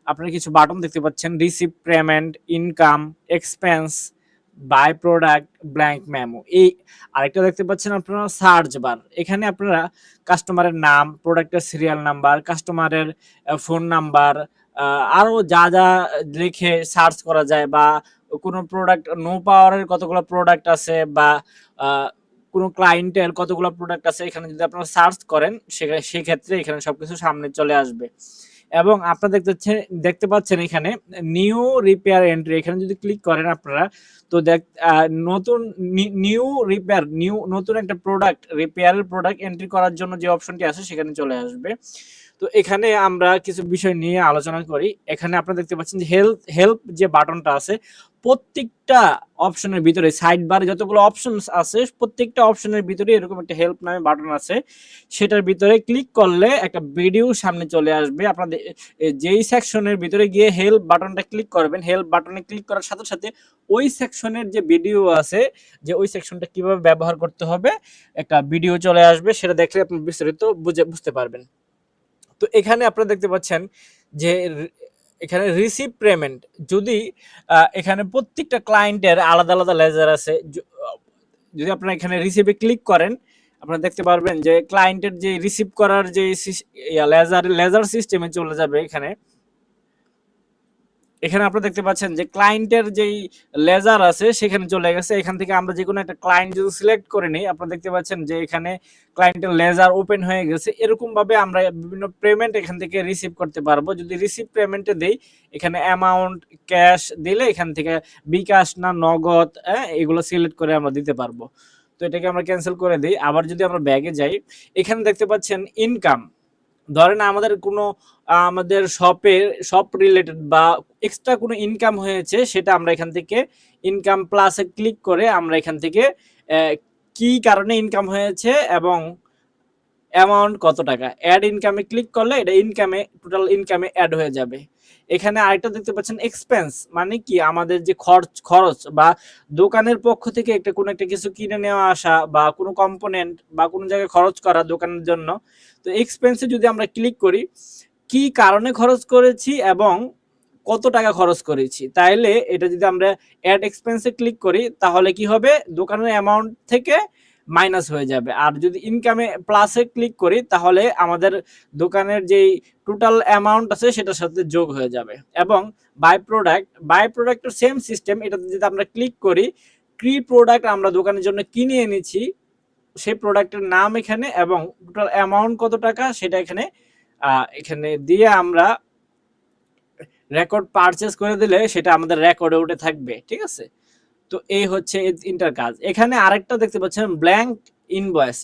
আপনারা কিছু বাটন দেখতে পাচ্ছেন, receive payment, income, expense, buy product, blank memo. এই আরেকটা দেখতে পাচ্ছেন আপনারা সার্চ বার। এখানে আপনারা কাস্টমারের নাম, প্রোডাক্টের সিরিয়াল নাম্বার, কাস্টমারের ফোন নাম্বার, আরো যা যা লিখে সার্চ করা যায়, বা কোনো প্রোডাক্ট নো পাওয়ারের কতগুলো প্রোডাক্ট আছে, বা কোনো ক্লায়েন্টের কতগুলো প্রোডাক্ট আছে, এখানে যদি আপনারা সার্চ করেন সেক্ষেত্রে এখানে সবকিছু সামনে চলে আসবে। এবং আপনারা দেখতে পাচ্ছেন এখানে নিউ রিপেয়ার এন্ট্রি, এখানে যদি ক্লিক করেন আপনারা তো নতুন নিউ রিপেয়ার, নতুন একটা প্রোডাক্ট রিপেয়ারের প্রোডাক্ট এন্ট্রি করার জন্য যে অপশনটি আছে সেখানে চলে আসবে। তো এখানে আমরা কিছু বিষয় নিয়ে আলোচনা করি। এখানে আপনারা দেখতে পাচ্ছেন যে হেল্প যে বাটনটা আছে, প্রত্যেকটা অপশনের ভিতরে সাইড বারে যতগুলো অপশন আছে প্রত্যেকটা অপশনের ভিতরে এরকম একটা হেল্প নামে বাটন আছে। সেটার ভিতরে ক্লিক করলে একটা ভিডিও সামনে চলে আসবে। আপনাদের যেই সেকশনের ভিতরে গিয়ে হেল্প বাটনটা ক্লিক করবেন, হেল্প বাটনে ক্লিক করার সাথে সাথে ওই সেকশনের যে ভিডিও আছে, যে ওই সেকশনটা কিভাবে ব্যবহার করতে হবে একটা ভিডিও চলে আসবে। সেটা দেখলে আপনি বিস্তারিত বুঝতে পারবেন। তো এখানে আপনারা দেখতে পাচ্ছেন যে এখানে রিসিভ পেমেন্ট, যদি এখানে প্রত্যেকটা ক্লায়েন্টের আলাদা আলাদা লেজার আছে, যদি আপনারা এখানে রিসিভে ক্লিক করেন আপনারা দেখতে পারবেন যে ক্লায়েন্টের যে রিসিভ করার যে লেজার সিস্টেমে চলে যাবে। এখানে আপনারা দেখতে পাচ্ছেন যে ক্লায়েন্টের যেই লেজার আছে সেখানে চলে গেছে। এখান থেকে আমরা যে কোনো একটা ক্লায়েন্ট যদি সিলেক্ট করে নিই, আপনারা দেখতে পাচ্ছেন যে এখানে ক্লায়েন্টের লেজার ওপেন হয়ে গেছে। এরকম ভাবে আমরা বিভিন্ন পেমেন্ট এখান থেকে রিসিভ করতে পারবো। যদি রিসিভ পেমেন্টে দেই, এখানে অ্যামাউন্ট ক্যাশ দিলে এখান থেকে বিকাশ না নগদ এগুলো সিলেক্ট করে আমরা দিতে পারবো। তো এটাকে আমরা ক্যান্সেল করে দিই। আবার যদি আমরা ব্যাগে যাই, এখানে দেখতে পাচ্ছেন ইনকাম। ধরেন আমাদের শপ রিলেটেড বা এক্সট্রা কোনো ইনকাম হয়েছে, সেটা আমরা এখান থেকে ইনকাম প্লাসে ক্লিক করে আমরা এখান থেকে কি কারণে ইনকাম হয়েছে এবং অ্যামাউন্ট কত টাকা, অ্যাড ইনকামে ক্লিক করলে এটা টোটাল ইনকামে অ্যাড হয়ে যাবে। এখানে আরেকটা দেখতে পাচ্ছেন এক্সপেন্স, মানে কি আমাদের যে খরচ বা দোকানের পক্ষ থেকে কোনো একটা কিছু কিনে নেওয়া আসা বা কোনো কম্পোনেন্ট বা কোনো জায়গায় খরচ করা দোকানের জন্য। তো এক্সপেন্সে যদি আমরা ক্লিক করি কি কারণে খরচ করেছি এবং কত টাকা খরচ করেছি, তাইলে এটা যদি আমরা অ্যাড এক্সপেন্সে ক্লিক করি তাহলে কি হবে, দোকানের অ্যামাউন্ট থেকে মাইনাস হয়ে যাবে। আর যদি ইনকামে প্লাসে ক্লিক করি তাহলে আমাদের দোকানের যেই টোটাল অ্যামাউন্ট আছে সেটার সাথে যোগ হয়ে যাবে। এবং বাই প্রোডাক্টের সেম সিস্টেম, এটাতে যদি আমরা ক্লিক করি কি প্রোডাক্ট আমরা দোকানের জন্য কিনে এনেছি সেই প্রোডাক্টের নাম এখানে এবং টোটাল অ্যামাউন্ট কত টাকা সেটা এখানে দিয়ে আমরা রেকর্ড পারচেজ করে দিলে সেটা আমাদের রেকর্ডে উঠে থাকবে। ঠিক আছে, তো এই হচ্ছে ইন্টার কাজ। এখানে আরেকটা দেখতে পাচ্ছেন ব্ল্যাঙ্ক ইনভয়েস।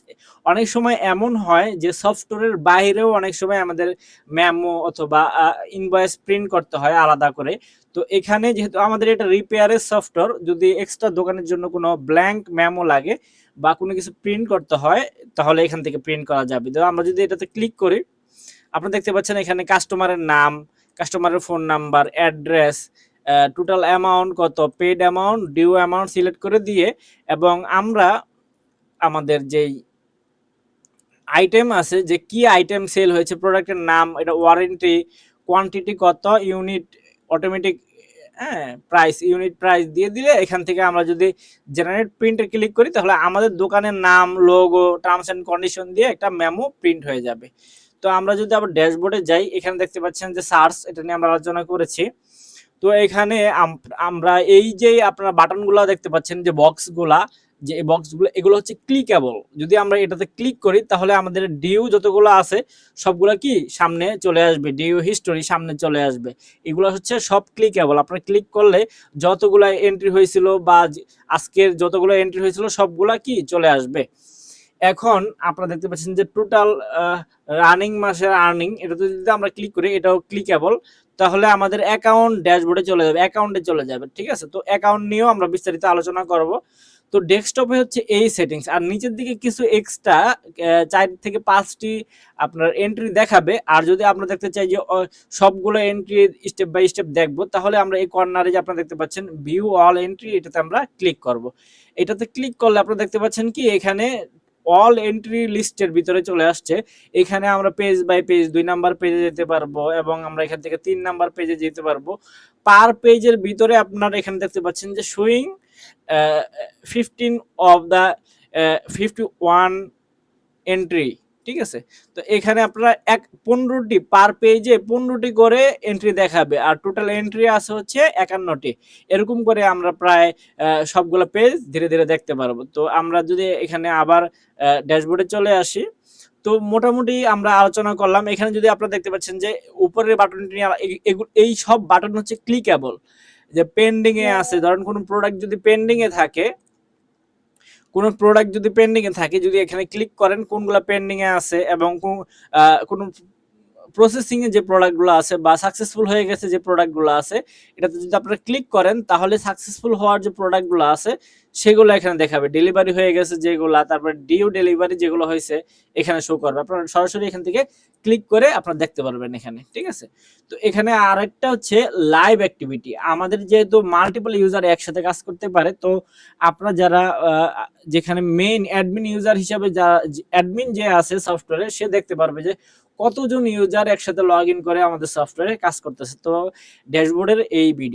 অনেক সময় এমন হয় যে সফটওয়্যারের বাইরেও অনেক সময় আমাদের মেমো অথবা ইনভয়েস প্রিন্ট করতে হয় আলাদা করে। তো এখানে যেহেতু আমাদের এটা রিপেয়ারের সফটওয়্যার, যদি এক্সট্রা দোকানের জন্য কোনো ব্ল্যাঙ্ক মেমো লাগে বা কোনো কিছু প্রিন্ট করতে হয় তাহলে এখান থেকে প্রিন্ট করা যাবে। তো আমরা যদি এটাতে ক্লিক করি আপনারা দেখতে পাচ্ছেন এখানে কাস্টমারের নাম, কাস্টমারের phone number, address, total amount কত, paid amount, due amount select করে দিয়ে এবং আমরা আমাদের যেই আইটেম আছে যে কি আইটেম সেল হয়েছে, প্রোডাক্টের নাম, এটা ওয়ারেন্টি, কোয়ান্টিটি কত, ইউনিট, অটোমেটিক ইউনিট প্রাইস দিয়ে দিলে এখান থেকে আমরা যদি জেনারেট প্রিন্টে ক্লিক করি তাহলে আমাদের দোকানের নাম, লোগো, টার্মস এন্ড কন্ডিশন দিয়ে একটা মেমো প্রিন্ট হয়ে যাবে। তো আমরা যদি আবার ড্যাশবোর্ডে যাই, এখানে দেখতে পাচ্ছেন যে সার্চ, এটা নিয়ে আমরা আলোচনা করেছি। তো এখানে আমরা এই যে আপনারা বাটনগুলো দেখতে পাচ্ছেন যে বক্সগুলা, যে এই বক্সগুলো এগুলো হচ্ছে ক্লিকেবল। যদি আমরা এটাতে ক্লিক করি তাহলে আমাদের ডিউ যতগুলো আছে সবগুলো কি সামনে চলে আসবে, ডিউ হিস্টোরি সামনে চলে আসবে। এগুলো হচ্ছে সব ক্লিকেবল। আপনারা ক্লিক করলে যতগুলো এন্ট্রি হয়েছিল বা আজকের যতগুলো এন্ট্রি হয়েছিল সবগুলা কি চলে আসবে। এখন আপনারা দেখতে পাচ্ছেন যে টোটাল রানিং মাসের আর্নিং, এটাতে যদি আমরা ক্লিক করি, এটাও ক্লিকেবল, তাহলে আমাদের অ্যাকাউন্ট ড্যাশবোর্ডে চলে যাবে, অ্যাকাউন্টে চলে যাবে। ঠিক আছে, তো অ্যাকাউন্ট নিয়েও আমরা বিস্তারিত আলোচনা করব। তো ডেস্কটপে হচ্ছে এই সেটিংস, আর নিচের দিকে কিছু এক্সট্রা 4 থেকে 5টি আপনার এন্ট্রি দেখাবে। আর যদি আমরা দেখতে চাই যে সবগুলো এন্ট্রি স্টেপ বাই স্টেপ দেখবো, তাহলে আমরা এই কর্নারে যে আপনারা দেখতে পাচ্ছেন ভিউ অল এন্ট্রি, এটাতে আমরা ক্লিক করব। এটাতে ক্লিক করলে আপনারা দেখতে পাচ্ছেন কি এখানে অল এন্ট্রি লিস্টের ভিতরে চলে আসছে। এখানে আমরা পেজ বাই পেজ 2 নাম্বার পেজে যেতে পারবো, এবং আমরা এখান থেকে 3 নাম্বার পেজে যেতে পারবো। পার পেজের ভিতরে আপনারা এখানে দেখতে পাচ্ছেন যে শোয়িং 15 অফ দা 51 এন্ট্রি। ঠিক আছে, তো এখানে আপনারা 15টি পার পেজে 15টি করে এন্ট্রি দেখাবে, আর টোটাল এন্ট্রি আছে হচ্ছে 51টি। এরকম করে আমরা প্রায় সবগুলো পেজ ধীরে ধীরে দেখতে পারবো। তো আমরা যদি এখানে আবার ড্যাশবোর্ডে চলে আসি, তো মোটামুটি আমরা আলোচনা করলাম। এখানে যদি আপনারা দেখতে পাচ্ছেন যে উপরের বাটনটি এই সব বাটন হচ্ছে ক্লিকেবল, যে পেন্ডিং এ আছে, ধরেন কোনো প্রোডাক্ট যদি পেন্ডিং এ থাকে, কোনো প্রোডাক্ট যদি পেন্ডিং এ থাকে, যদি এখানে ক্লিক করেন কোনগুলো পেন্ডিং এ আছে এবং কোন প্রসেসিং এ যে প্রোডাক্টগুলো আছে বা সাকসেসফুল হয়ে গেছে যে প্রোডাক্টগুলো আছে, এটাতে যদি আপনারা ক্লিক করেন তাহলে সাকসেসফুল হওয়ার যে প্রোডাক্টগুলো আছে সেগুলো এখানে দেখাবে। ডেলিভারি হয়ে গেছে যেগুলা, তারপর ডিউ ডেলিভারি যেগুলো হয়েছে এখানে শো করবে। আপনারা সরাসরি এখান থেকে ক্লিক করে আপনারা দেখতে পারবেন এখানে। ঠিক আছে, তো এখানে আরেকটা হচ্ছে লাইভ অ্যাক্টিভিটি। আমাদের যেহেতু মাল্টিপল ইউজার একসাথে কাজ করতে পারে, তো আপনারা যারা যেখানে মেইন অ্যাডমিন ইউজার হিসাবে যা অ্যাডমিন যে আছে সফটওয়্যারে, সে দেখতে পারবে যে কতজন ইউজার একসাথে লগ ইন করে আমাদের সফটওয়্যারে কাজ করতেছে। তো ড্যাশবোর্ডের এই ভিডিও